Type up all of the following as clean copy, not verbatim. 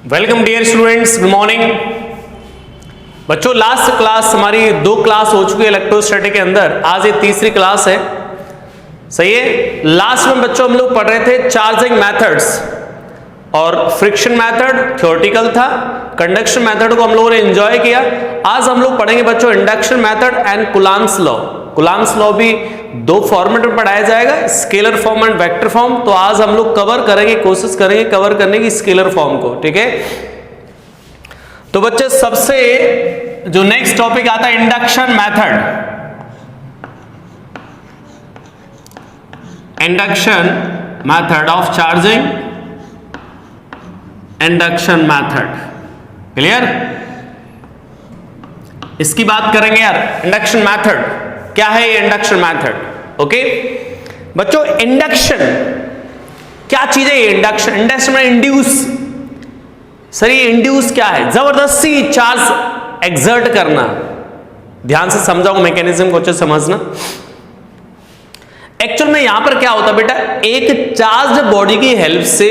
Welcome dear students, good morning बच्चों। Last class हमारी 2 class हो चुकी है इलेक्ट्रोस्टैटिक के अंदर। आज ये तीसरी क्लास है, सही है। लास्ट में बच्चों हम लोग पढ़ रहे थे चार्जिंग मेथड्स और फ्रिक्शन मेथड थ्योरेटिकल था, कंडक्शन मेथड को हम लोगों ने एंजॉय किया। आज हम लोग पढ़ेंगे बच्चों induction method and Coulomb's law. Coulomb's law भी 2 फॉर्मेट में पढ़ाया जाएगा, scalar form and vector form. तो आज हम लोग कवर करेंगे, कोशिश करेंगे कवर करने की स्केलर फॉर्म को, ठीक है। तो बच्चे सबसे जो नेक्स्ट टॉपिक आता है induction method. Induction method of charging, induction method, clear. इसकी बात करेंगे यार। इंडक्शन मेथड क्या है? ये इंडक्शन मेथड, ओके बच्चों। इंडक्शन क्या चीज है? ये इंडक्शन में इंड्यूस। सर ये इंड्यूस क्या है? जबरदस्ती चार्ज एक्सर्ट करना। ध्यान से समझाओ मैकेनिज्म को, अच्छे समझना। एक्चुअल में यहां पर क्या होता है बेटा, एक चार्ज बॉडी की हेल्प से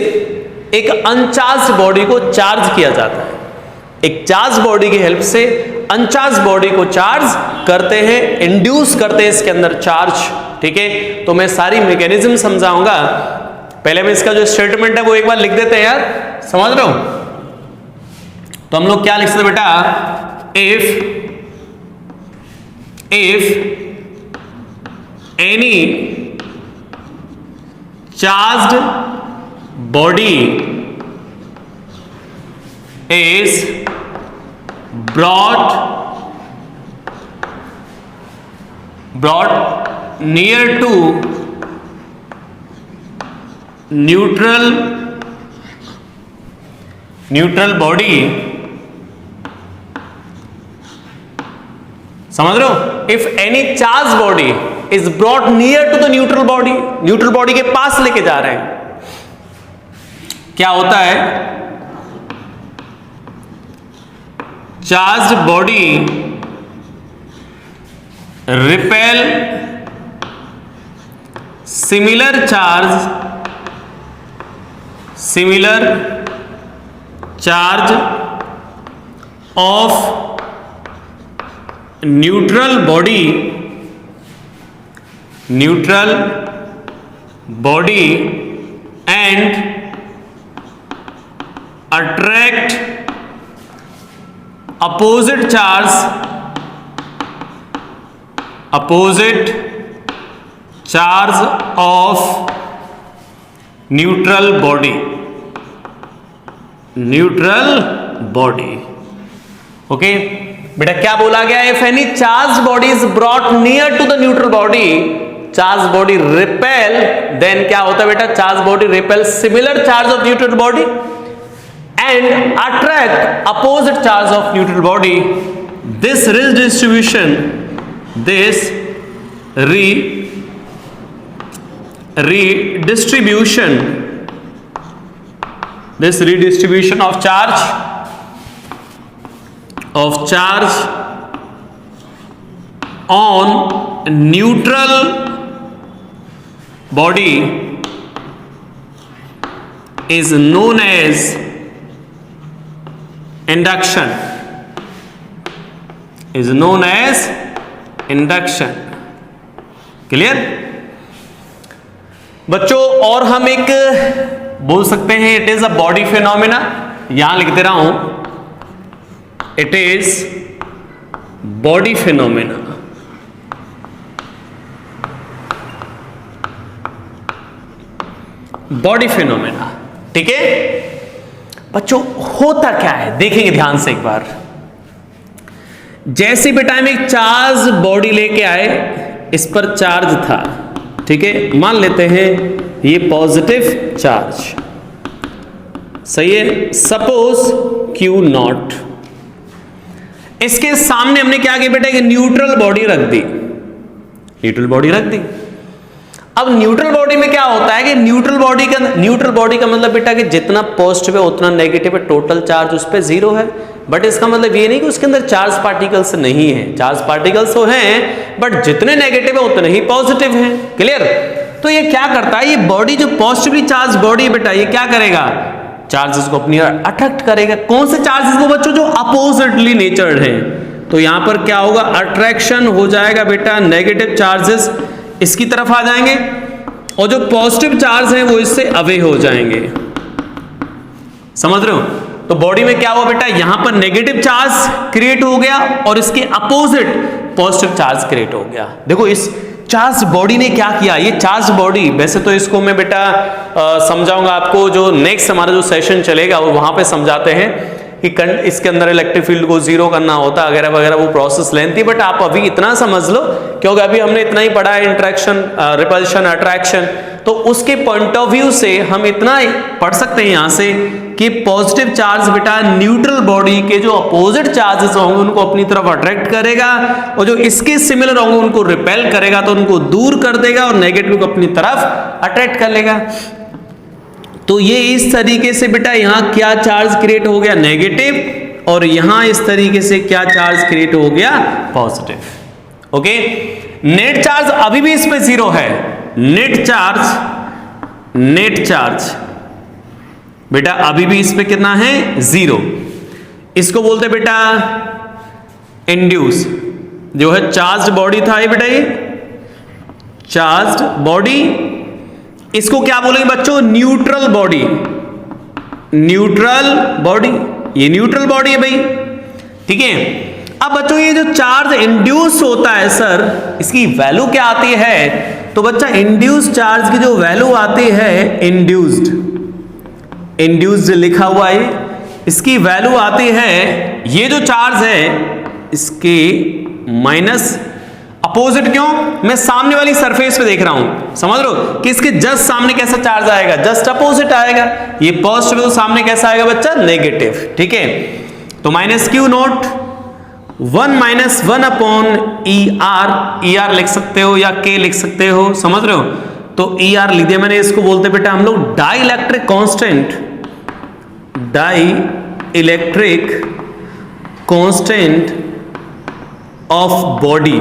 एक अनचार्ज बॉडी को चार्ज किया जाता है। एक चार्ज बॉडी की हेल्प से अनचार्ज बॉडी को चार्ज करते हैं, इंड्यूस करते हैं इसके अंदर चार्ज, ठीक है। तो मैं सारी मैकेनिज्म समझाऊंगा। पहले मैं इसका जो स्टेटमेंट है वो एक बार लिख देते हैं यार, समझ रहे हो। तो हम लोग क्या लिख सकते बेटा, if any charged body is brought near to neutral body, समझ रहे हो। If any charge body is brought near to the neutral body, neutral body के पास लेके जा रहे हैं, क्या होता है? Charged body repel similar charge of neutral body and attract opposite charge of neutral body, okay बेटा। क्या बोला गया? If any charge body is brought near to the neutral body, charge body repel, then क्या होता है बेटा? Charge body repel similar charge of neutral body and attract opposite charge of neutral body. This redistribution of charge on neutral body is known as induction, clear बच्चों। और हम एक बोल सकते हैं it is a body phenomena. यहां लिख दे रहा हूं, it is body phenomena. Body phenomena, ठीक है बच्चों। होता क्या है देखेंगे ध्यान से एक बार। जैसे बेटा हम एक चार्ज बॉडी लेके आए, इस पर चार्ज था, ठीक है। मान लेते हैं ये पॉजिटिव चार्ज, सही है। Suppose Q0। इसके सामने हमने क्या किया बेटा, एक न्यूट्रल बॉडी रख दी। अब न्यूट्रल बॉडी में क्या होता है कि न्यूट्रल बॉडी का मतलब बेटा कि जितना पॉजिटिव है उतना नेगेटिव है, टोटल चार्ज उस पर 0 है। बट इसका मतलब ये नहीं कि उसके अंदर चार्ज पार्टिकल्स नहीं है, चार्ज पार्टिकल्स तो हैं बट जितने नेगेटिव है उतने ही पॉजिटिव हैं, क्लियर। तो ये क्या करता है, ये बॉडी जो पॉजिटिवली चार्ज बॉडी है बेटा, ये क्या करेगा, चार्जेस को अपनी ओर अट्रैक्ट करेगा। कौन से चार्जेस को बच्चों? जो अपोजिटली नेचर्ड हैं। तो यहां पर क्या होगा? अट्रैक्शन हो जाएगा बेटा, नेगेटिव चार्जेस इसकी तरफ आ जाएंगे और जो पॉजिटिव चार्ज हैं वो इससे अवे हो जाएंगे। समझ रहे हो? तो बॉडी में क्या हुआ बेटा? यहां पर नेगेटिव चार्ज क्रिएट हो गया और इसके अपोजिट पॉजिटिव चार्ज क्रिएट हो गया। देखो इस चार्ज बॉडी ने क्या किया, ये चार्ज बॉडी, वैसे तो इसको मैं बेटा समझाऊंगा आपको, जो नेक्स्ट हमारा जो सेशन चलेगा वो वहां पे समझाते हैं कि इसके अंदर इलेक्ट्रिक फील्ड को जीरो करना होता वगैरह वगैरह, वो प्रोसेस लेंथी, बट आप अभी इतना समझ लो क्योंकि अभी हमने इतना ही पढ़ा है, इंटरेक्शन, रिपल्शन, अट्रैक्शन। तो उसके पॉइंट ऑफ व्यू से हम इतना पढ़ सकते हैं यहां से कि पॉजिटिव चार्ज बेटा न्यूट्रल बॉडी के जो अपोजिट चार्जेस होंगे उनको अपनी तरफ अट्रैक्ट करेगा और जो इसके सिमिलर होंगे उनको रिपेल करेगा, तो उनको दूर कर देगा और नेगेटिव को अपनी तरफ अट्रैक्ट कर लेगा। तो ये इस तरीके से बेटा यहां क्या चार्ज क्रिएट हो गया? नेगेटिव, और यहां इस तरीके से क्या चार्ज क्रिएट हो गया? पॉजिटिव। ओके, नेट चार्ज अभी भी इस पे जीरो है। नेट चार्ज बेटा अभी भी इस पे कितना है? जीरो। इसको बोलते बेटा इंड्यूस, जो है चार्ज्ड बॉडी था ये बेटा, ये चार्ज्ड बॉडी। इसको क्या बोलेंगे बच्चों? Neutral body. न्यूट्रल बॉडी, ये न्यूट्रल बॉडी है भाई, ठीक है। अब बच्चों ये जो चार्ज इंड्यूस होता है सर, इसकी वैल्यू क्या आती है? तो बच्चा इंड्यूस चार्ज की जो वैल्यू आती है, इंड्यूस्ड लिखा हुआ है, इसकी वैल्यू आती है, ये जो चार्ज है इसके माइनस अपोजिट। क्यों? मैं सामने वाली सरफेस पे देख रहा हूं, समझ लो कि इसके जस्ट सामने कैसा चार्ज आएगा? जस्ट अपोजिट आएगा। ये पॉजिटिव, तो सामने कैसा आएगा बच्चा? नेगेटिव, ठीक है। तो minus q not 1 - 1 upon ER लिख सकते हो या K लिख सकते हो, समझ रहे हो? तो ER लिख दिया मैंने, इसको बोलते बेटा हम लोग dielectric constant, dielectric constant of body,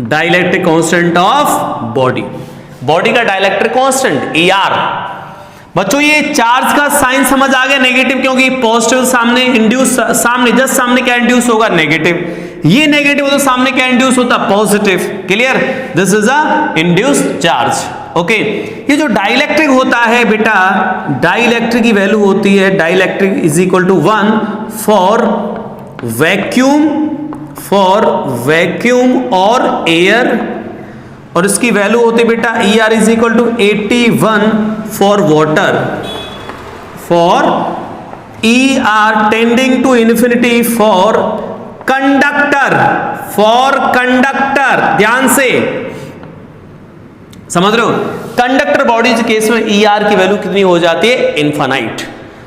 dielectric constant of body, body का डाइलेक्ट्रिक कांस्टेंट ER। बच्चों ये चार्ज का साइन समझ आ गया? नेगेटिव, क्योंकि पॉजिटिव सामने इंड्यूस, सामने जस्ट सामने क्या इंड्यूस होगा? नेगेटिव। ये नेगेटिव हो तो सामने क्या इंड्यूस होता? Positive. Clear? This is a induced charge. Okay, ये जो डाइलेक्ट्रिक होता है बेटा, डाइलेक्ट्रिक की वैल्यू होती है, dielectric is equal to 1 for vacuum और एयर, और इसकी वैल्यू होती है बेटा ER is equal to 81 for water, for ER tending to infinity for conductor, ध्यान से समझ रहे हो? कंडक्टर बॉडी के केस में ER की वैल्यू कितनी हो जाती है? इनफाइनाइट।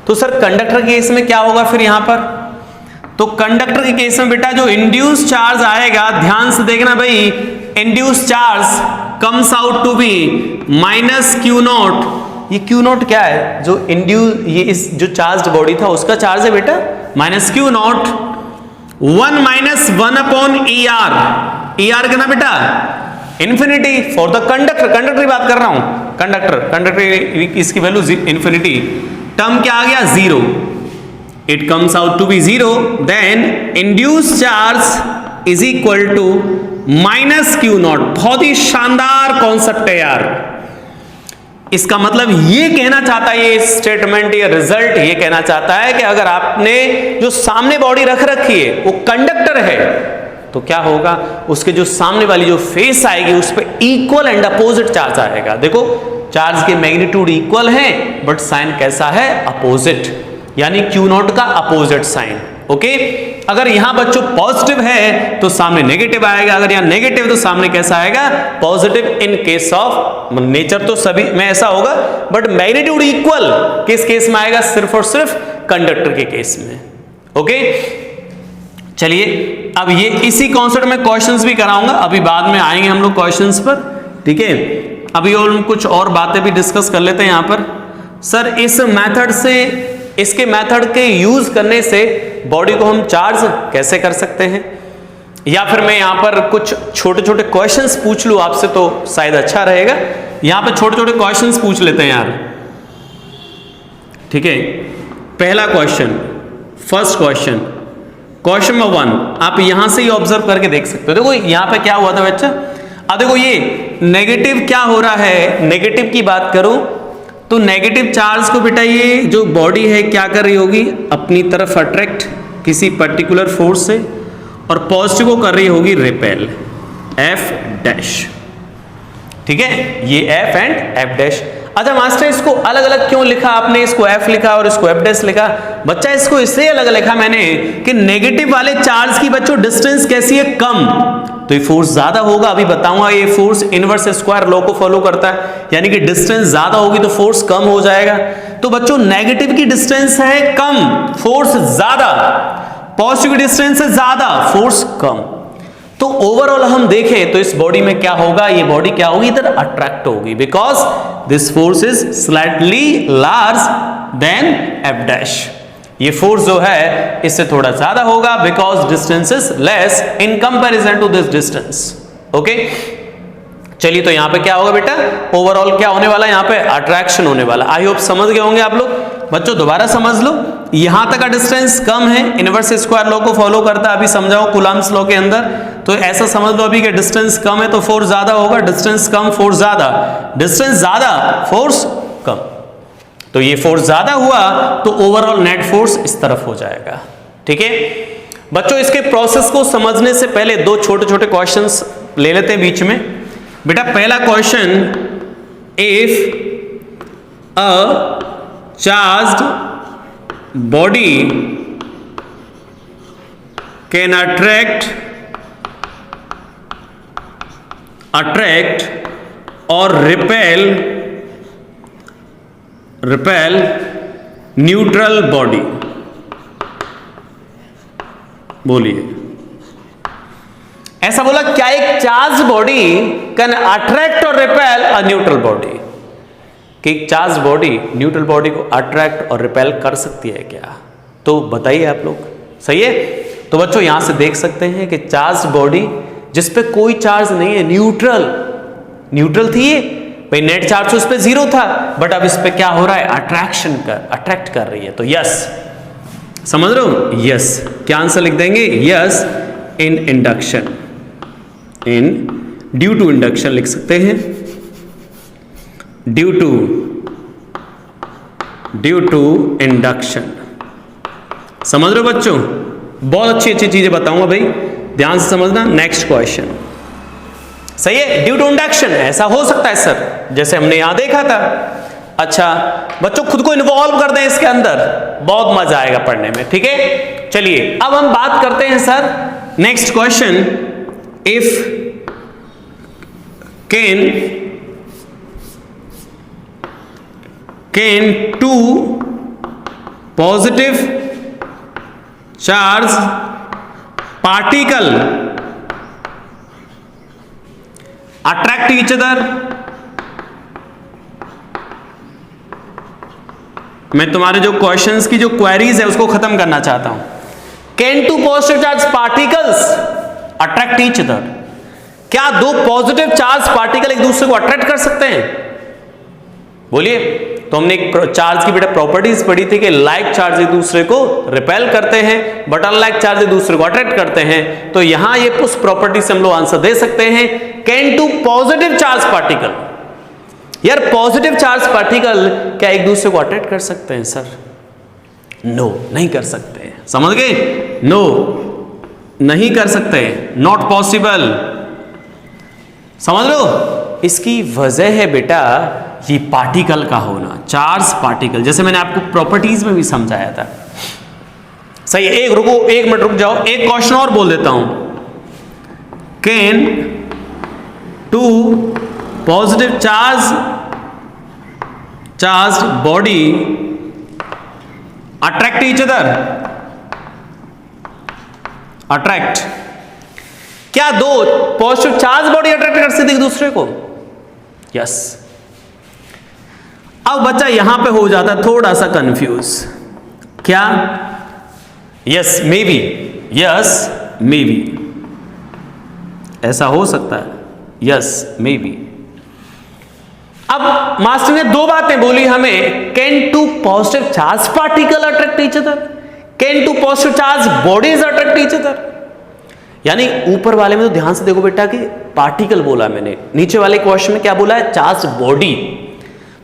तो सर कंडक्टर के केस में क्या होगा फिर यहां पर? तो कंडक्टर के केस में बेटा जो इंड्यूस चार्ज आएगा, ध्यान से देखना भाई, induce charge comes out to be minus q naught. ये क्यू नॉट क्या है? जो इंड्यूस, ये इस जो चार्ज्ड बॉडी था उसका चार्ज है बेटा, minus q not 1 - 1 upon ER कितना बेटा? इन्फिनिटी फॉर द कंडक्टर की बात कर रहा हूं, कंडक्टर इसकी वैल्यू इन्फिनिटी, टर्म क्या आ गया? 0। It comes out to be 0, then induced charge is equal to minus q not. बहुत ही शानदार कॉन्सेप्ट है यार। इसका मतलब ये कहना चाहता है, ये स्टेटमेंट, ये रिजल्ट ये कहना चाहता है कि अगर आपने जो सामने बॉडी रख रखी है वो कंडक्टर है, तो क्या होगा? उसके जो सामने वाली जो फेस आएगी उस पर इक्वल एंड अपोजिट चार्ज आएगा। देखो चार्ज के मैग्नीट्यूड इक्वल है बट साइन कैसा है? अपोजिट, यानी क्यू नॉट का अपोजिट साइन। ओके, अगर यहां बच्चों पॉजिटिव है तो सामने नेगेटिव आएगा, अगर यहां नेगेटिव तो सामने कैसा आएगा? Positive. In case of nature तो सभी में ऐसा होगा, बट मैग्नीट्यूड इक्वल किस केस में आएगा? सिर्फ और सिर्फ कंडक्टर के केस में। ओके, चलिए अब ये इसी कॉन्सेप्ट में क्वेश्चंस भी कराऊंगा, अभी बाद में आएंगे हम लोग क्वेश्चंस पर, ठीक है। अभी और कुछ और बातें भी डिस्कस कर लेते हैं यहां पर। सर इस मेथड से, इसके मेथड के यूज करने से बॉडी को हम चार्ज कैसे कर सकते हैं, या फिर मैं यहां पर कुछ छोटे छोटे क्वेश्चंस पूछ लूं आपसे तो शायद अच्छा रहेगा। यहां पर छोटे छोटे क्वेश्चंस पूछ लेते हैं यार। ठीक है, पहला question, first question, question number 1 आप यहां से ही ऑब्जर्व करके देख सकते हो। देखो यहां पे क्या हुआ था बच्चा, अब देखो ये नेगेटिव क्या हो रहा है, नेगेटिव की बात करूं तो नेगेटिव चार्ज को बेटा ये जो बॉडी है क्या कर रही होगी, अपनी तरफ अट्रैक्ट किसी पर्टिकुलर फोर्स से, और पॉजिटिव को कर रही होगी रिपेल, एफ डैश। ठीक है, ये एफ एंड एफ डैश। अच्छा मास्टर इसको अलग अलग क्यों लिखा आपने, इसको एफ लिखा और इसको एफ डैश लिखा? बच्चा इसको इसलिए अलग लिखा मैंने कि नेगेटिव वाले चार्ज की बच्चों डिस्टेंस कैसी है, कम, तो ये फोर्स ज्यादा होगा। अभी बताऊंगा, ये फोर्स इनवर्स स्क्वायर लॉ को फॉलो करता है, यानी कि डिस्टेंस ज्यादा होगी तो फोर्स कम हो जाएगा। तो बच्चों नेगेटिव की डिस्टेंस है कम, फोर्स ज्यादा, पॉजिटिव की डिस्टेंस है ज्यादा, फोर्स कम। तो ओवरऑल हम देखें तो इस बॉडी में क्या होगा, ये बॉडी क्या होगी, इधर अट्रैक्ट होगी, because this force is slightly large then F dash. ये फोर्स जो है इससे थोड़ा ज्यादा होगा because distance is less in comparison to this distance. Okay, चलिए तो यहां पे क्या होगा बेटा, ओवरऑल क्या होने वाला है, यहां पे अट्रैक्शन होने वाला। आई होप समझ गए होंगे आप लोग। बच्चों दोबारा समझ लो, यहां तक का डिस्टेंस कम है, इनवर्स स्क्वायर लॉ को फॉलो करता है, अभी समझाओ कूलम्ब्स लॉ के अंदर। तो ऐसा समझ लो अभी कि डिस्टेंस कम है तो फोर्स ज्यादा होगा, डिस्टेंस कम फोर्स ज्यादा, डिस्टेंस ज्यादा फोर्स कम। तो ये फोर्स ज्यादा हुआ तो ओवरऑल नेट फोर्स इस तरफ हो जाएगा। ठीक है बच्चों, इसके प्रोसेस को समझने से पहले दो छोटे छोटे क्वेश्चंस ले लेते हैं बीच में। बेटा पहला question, if a charged body can attract और रिपेल न्यूट्रल बॉडी, बोलिए। ऐसा बोला क्या एक चार्ज बॉडी कैन अट्रैक्ट और रिपेल अ न्यूट्रल बॉडी, कि एक चार्ज बॉडी न्यूट्रल बॉडी को अट्रैक्ट और रिपेल कर सकती है क्या? तो बताइए आप लोग, सही है? तो बच्चों यहां से देख सकते हैं कि चार्ज बॉडी जिस पे कोई चार्ज नहीं है, न्यूट्रल थी ये भाई, नेट चार्ज उस पे जीरो था, बट अब इस पे क्या हो रहा है, अट्रैक्ट कर रही है। तो यस, समझ रहे हो, यस। क्या आंसर लिख देंगे, yes in induction, in due to induction लिख सकते हैं, ड्यू टू इंडक्शन। समझ रहे हो बच्चों, बहुत अच्छी अच्छी चीजें बताऊंगा भाई, ध्यान से समझना। नेक्स्ट क्वेश्चन, सही है, ड्यू टू इंडक्शन ऐसा हो सकता है सर, जैसे हमने यहां देखा था। अच्छा बच्चों खुद को इन्वॉल्व कर दें इसके अंदर, बहुत मजा आएगा पढ़ने में। ठीक है, चलिए अब हम बात करते हैं sir next question, if can two positive charge particle attract each other. मैं तुम्हारे जो क्वेश्चंस की जो क्वेरीज है उसको खत्म करना चाहता हूं। Can two positive charge particles attract each other, क्या दो पॉजिटिव चार्ज पार्टिकल एक दूसरे को अट्रैक्ट कर सकते हैं? बोलिए। तो हमने एक चार्ज की बेटा प्रॉपर्टीज पढ़ी थी कि लाइक चार्ज एक दूसरे को रिपेल करते हैं बट अनलाइक चार्ज एक दूसरे को अट्रैक्ट करते हैं। तो यहां ये उस प्रॉपर्टी से हम लोग आंसर दे सकते हैं, can two positive charge particle. यार पॉजिटिव चार्ज पार्टिकल क्या एक दूसरे को अट्रैक्ट कर सकते हैं सर? नो, नहीं कर सकते। समझ गए? नो, नहीं कर सकते, नॉट पॉसिबल। समझ लो, इसकी वजह है बेटा ये पार्टिकल का होना, चार्ज पार्टिकल, जैसे मैंने आपको प्रॉपर्टीज में भी समझाया था। सही है, एक मिनट रुक जाओ, एक क्वेश्चन और बोल देता हूं। Can two positive charge body attract each other, attract, क्या दो पॉजिटिव चार्ज बॉडी अट्रैक्ट कर सकती है एक दूसरे को? यस। अब बच्चा यहां पे हो जाता थोड़ा सा कंफ्यूज, क्या? Yes maybe, yes maybe, ऐसा हो सकता है, यस मे बी। अब मास्टर ने दो बातें बोली हमें, can two positive charge particle attract each other, can two positive charge bodies attract each other. यानी ऊपर वाले में तो ध्यान से देखो बेटा कि पार्टिकल बोला मैंने, नीचे वाले क्वेश्चन में क्या बोला है, चार्ज बॉडी।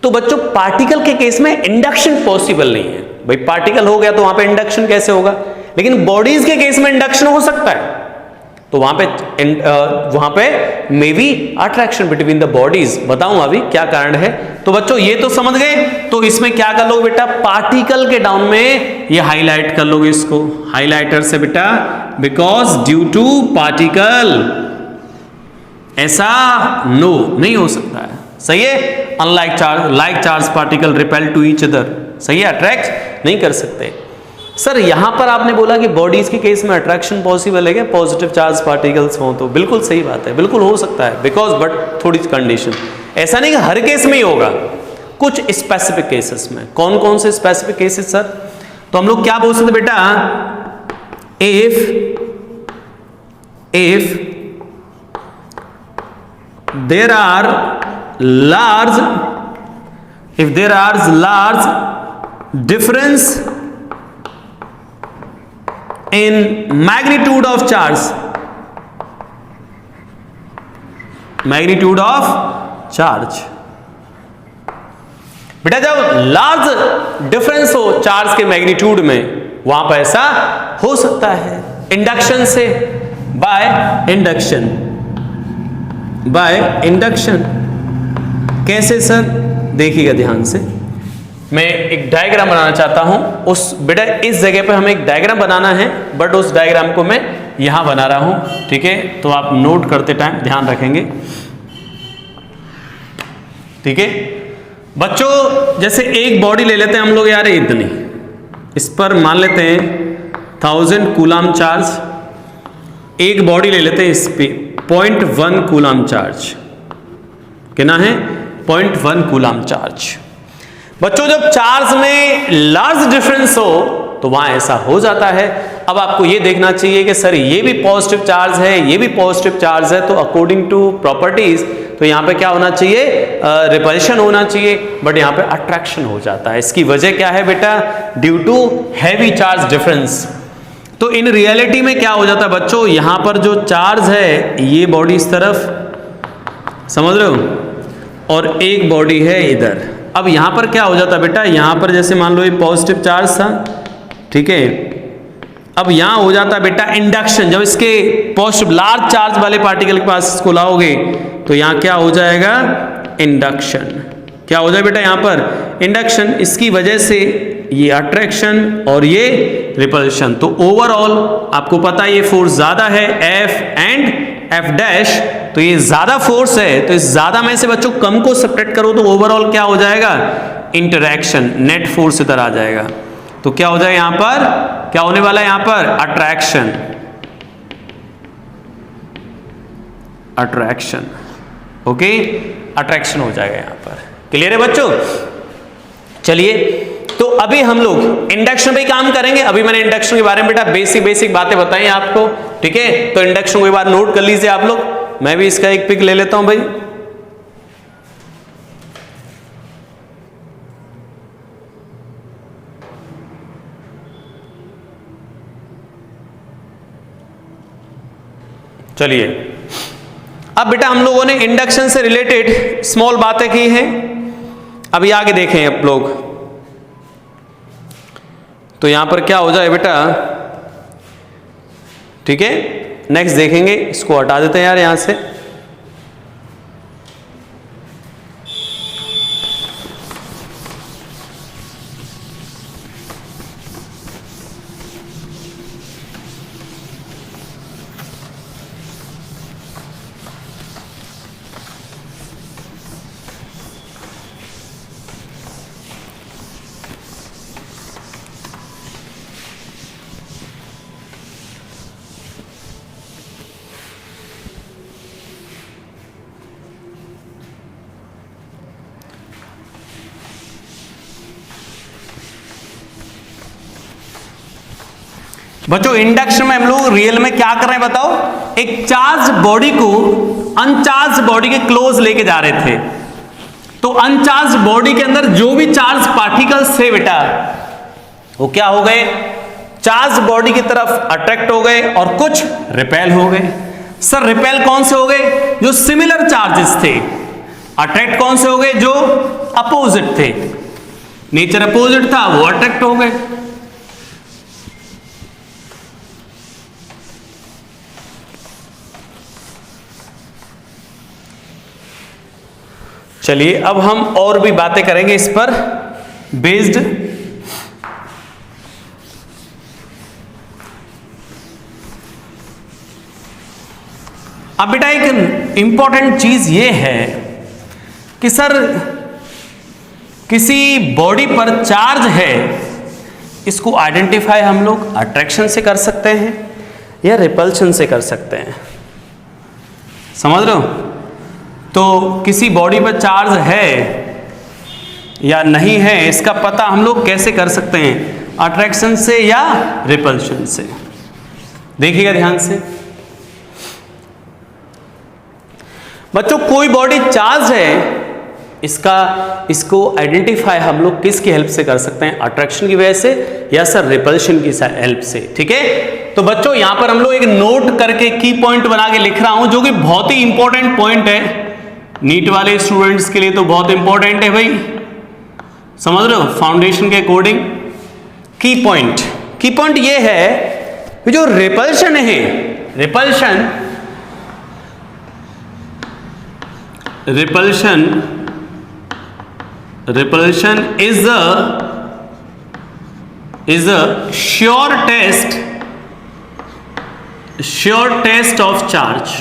तो बच्चों पार्टिकल के केस में इंडक्शन पॉसिबल नहीं है, भाई पार्टिकल हो गया तो वहां पे इंडक्शन कैसे होगा, लेकिन बॉडीज के केस में इंडक्शन हो सकता है, तो वहां पे may be attraction between the bodies. बताऊं अभी क्या कारण है। तो बच्चों ये तो समझ गए, तो इसमें क्या कर लोगे बेटा, पार्टिकल के डाउन में ये हाईलाइट कर लोगे इसको हाईलाइटर से बेटा, बिकॉज ड्यू टू पार्टिकल ऐसा नो नहीं हो सकता है, सही है। Unlike charge, like charge particle repel to each other, सही है, अट्रैक्ट नहीं कर सकते। सर यहां पर आपने बोला कि बॉडीज के केस में अट्रैक्शन पॉसिबल है क्या, पॉजिटिव चार्ज पार्टिकल्स हो, तो बिल्कुल सही बात है, बिल्कुल हो सकता है, बिकॉज बट थोड़ी कंडीशन, ऐसा नहीं कि हर केस में ही होगा, कुछ स्पेसिफिक केसेस में। कौन कौन से स्पेसिफिक केसेस सर, तो हम लोग क्या बोल सकते बेटा, if there are large difference in magnitude of charge, बेटा जब लार्ज डिफरेंस हो चार्ज के मैग्नीट्यूड में, वहां पर ऐसा हो सकता है इंडक्शन से, बाय इंडक्शन। कैसे सर, देखिएगा ध्यान से, मैं एक डायग्राम बनाना चाहता हूं, उस बेटा इस जगह पे हमें एक डायग्राम बनाना है, बट उस डायग्राम को मैं यहां बना रहा हूं, ठीक है, तो आप नोट करते टाइम ध्यान रखेंगे, ठीक है बच्चों। जैसे एक बॉडी ले लेते हैं हम लोग यार, इतनी, इस पर मान लेते हैं 1000 कूलाम चार्ज, एक बॉडी ले लेते हैं इस पे 0.1 कूलाम चार्ज, कितना है 0.1 कूलाम चार्ज। बच्चों जब चार्ज में लार्ज डिफरेंस हो तो वहां ऐसा हो जाता है। अब आपको ये देखना चाहिए कि सर ये भी पॉजिटिव चार्ज है, ये भी पॉजिटिव चार्ज है, तो अकॉर्डिंग टू प्रॉपर्टीज तो यहां पे क्या होना चाहिए, रिपल्शन होना चाहिए, बट यहां पे अट्रैक्शन हो जाता है। इसकी वजह क्या है बेटा, due to heavy charge difference. तो इन रियलिटी में क्या हो जाता है बच्चों, यहां पर जो चार्ज है ये बॉडी इस तरफ, समझ रहे हो, और एक बॉडी है इधर। अब यहां पर क्या हो जाता है बेटा, यहां पर जैसे मान लो ये पॉजिटिव चार्ज था, ठीक है, अब यहां हो जाता है बेटा इंडक्शन। जब इसके पॉजिटिव लार्ज चार्ज वाले पार्टिकल के पास इसको लाओगे तो यहां क्या हो जाएगा, इंडक्शन। क्या हो जाए बेटा यहां पर इंडक्शन, इसकी वजह से ये अट्रैक्शन और ये रिपल्शन। तो ओवरऑल आपको पता है ये फोर्स ज्यादा है, F एंड F डैश, तो ये ज्यादा फोर्स है, तो इस ज्यादा में से बच्चों कम को सब्ट्रैक्ट करो तो ओवरऑल क्या हो जाएगा, इंटरैक्शन, नेट फोर्स इधर आ जाएगा। तो क्या हो जाएगा यहां पर, क्या होने वाला है यहां पर, अट्रैक्शन, ओके, अट्रैक्शन हो जाएगा यहां पर। क्लियर है बच्चों। चलिए तो अभी हम लोग इंडक्शन पे काम करेंगे। अभी मैंने इंडक्शन के बारे में बेटा बेसिक बातें बताई आपको, ठीक है, तो इंडक्शन को एक बार नोट कर लीजिए आप लोग। मैं भी इसका एक पिक ले लेता हूं भाई। चलिए अब बेटा हम लोगों ने इंडक्शन से रिलेटेड स्मॉल बातें की हैं, अभी आगे देखें आप लोग। तो यहां पर क्या हो जाए बेटा, ठीक है, नेक्स्ट देखेंगे, इसको हटा देते हैं यार यहां से। बच्चों इंडक्शन में हम लोग रियल में क्या कर रहे हैं बताओ, एक चार्ज बॉडी को अनचार्ज बॉडी के क्लोज लेके जा रहे थे, तो अनचार्ज बॉडी के अंदर जो भी चार्ज पार्टिकल्स थे बेटा वो क्या हो गए, चार्ज बॉडी की तरफ अट्रैक्ट हो गए और कुछ रिपेल हो गए। सर रिपेल कौन से हो गए, जो सिमिलर चार्जेस थे। अट्रैक्ट कौन से हो गए, जो अपोजिट थे, नेचर अपोजिट था वो अट्रैक्ट हो गए। चलिए अब हम और भी बातें करेंगे इस पर बेस्ड। अब बेटा एक इंपॉर्टेंट चीज ये है कि सर किसी बॉडी पर चार्ज है, इसको आइडेंटिफाई हम लोग अट्रैक्शन से कर सकते हैं या रिपल्शन से कर सकते हैं, समझ रहे हो। तो किसी बॉडी पर चार्ज है या नहीं है इसका पता हम लोग कैसे कर सकते हैं, अट्रैक्शन से या रिपल्शन से। देखिएगा ध्यान से बच्चों, कोई बॉडी चार्ज है, इसको आइडेंटिफाई हम लोग किसकी हेल्प से कर सकते हैं, अट्रैक्शन की वजह से या सर रिपल्शन की हेल्प से। ठीक है, तो बच्चों यहां पर हम लोग एक नोट करके की पॉइंट बना के लिख रहा हूं जो कि बहुत ही इंपॉर्टेंट पॉइंट है, नीट वाले स्टूडेंट्स के लिए तो बहुत इंपॉर्टेंट है भाई, समझ रहे हो, फाउंडेशन के अकॉर्डिंग। की पॉइंट ये है कि जो रिपल्शन है, repulsion is a sure test of charge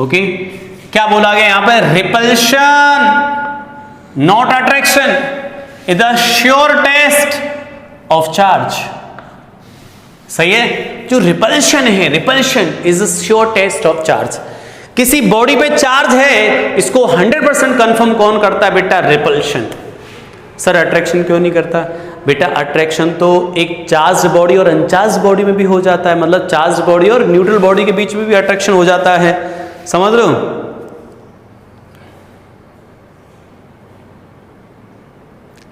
okay. क्या बोला गया यहां पर, repulsion not attraction is the sure test of charge. सही है, जो रिपल्शन है, repulsion is a sure test of charge. किसी बॉडी पे चार्ज है, इसको 100% कंफर्म कौन करता है बेटा, रिपल्शन। सर अट्रैक्शन क्यों नहीं करता बेटा, अट्रैक्शन तो एक चार्ज बॉडी और अनचार्ज बॉडी में भी हो जाता है, मतलब चार्ज बॉडी और न्यूट्रल बॉडी के बीच में भी अट्रैक्शन हो जाता है, समझ रहे हो।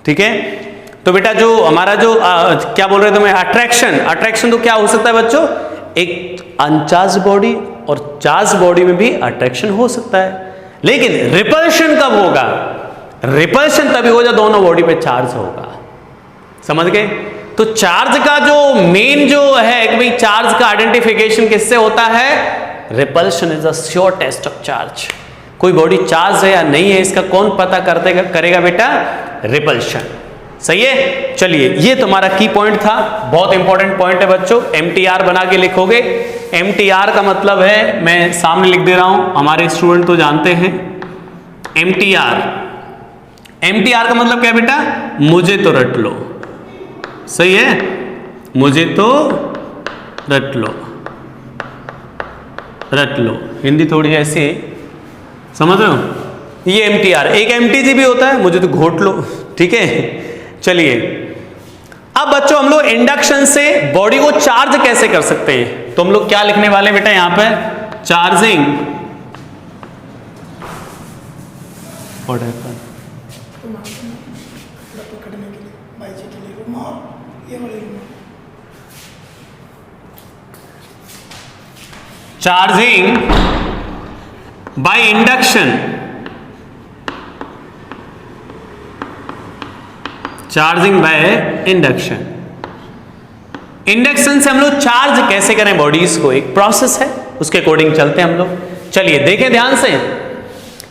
ठीक है, तो बेटा जो हमारा जो क्या बोल रहे थे मैं, अट्रैक्शन तो क्या हो सकता है बच्चों, एक अनचार्ज बॉडी और चार्ज बॉडी में भी अट्रैक्शन हो सकता है। लेकिन रिपल्शन कब होगा, रिपल्शन तभी होगा जब दोनों बॉडी पे चार्ज होगा, समझ गए। तो चार्ज का जो मेन जो है कि भाई चार्ज का आइडेंटिफिकेशन किससे होता है, repulsion is a sure test of charge. कोई बॉडी चार्ज है या नहीं है इसका कौन पता करेगा बेटा, रिपल्शन। सही है, चलिए ये तुम्हारा की पॉइंट था, बहुत इंपॉर्टेंट पॉइंट है बच्चों। MTR बना के लिखोगे, MTR का मतलब है, मैं सामने लिख दे रहा हूं, हमारे स्टूडेंट तो जानते हैं। MTR का मतलब क्या है बेटा, मुझे तो रट लो। सही है, मुझे तो रट लो, हिंदी थोड़ी ऐसी समझ रहे हो। ये MTR, एक MTG भी होता है, मुझे तो घोट लो। ठीक है, चलिए अब बच्चों हम लोग इंडक्शन से बॉडी को चार्ज कैसे कर सकते हैं, तो हम लोग क्या लिखने वाले बेटा यहां पर, charging by induction, charging by induction. Induction से हम लोग चार्ज कैसे करें बॉडीज को, एक प्रोसेस है, उसके अकॉर्डिंग चलते हैं हम लोग। चलिए देखें ध्यान से,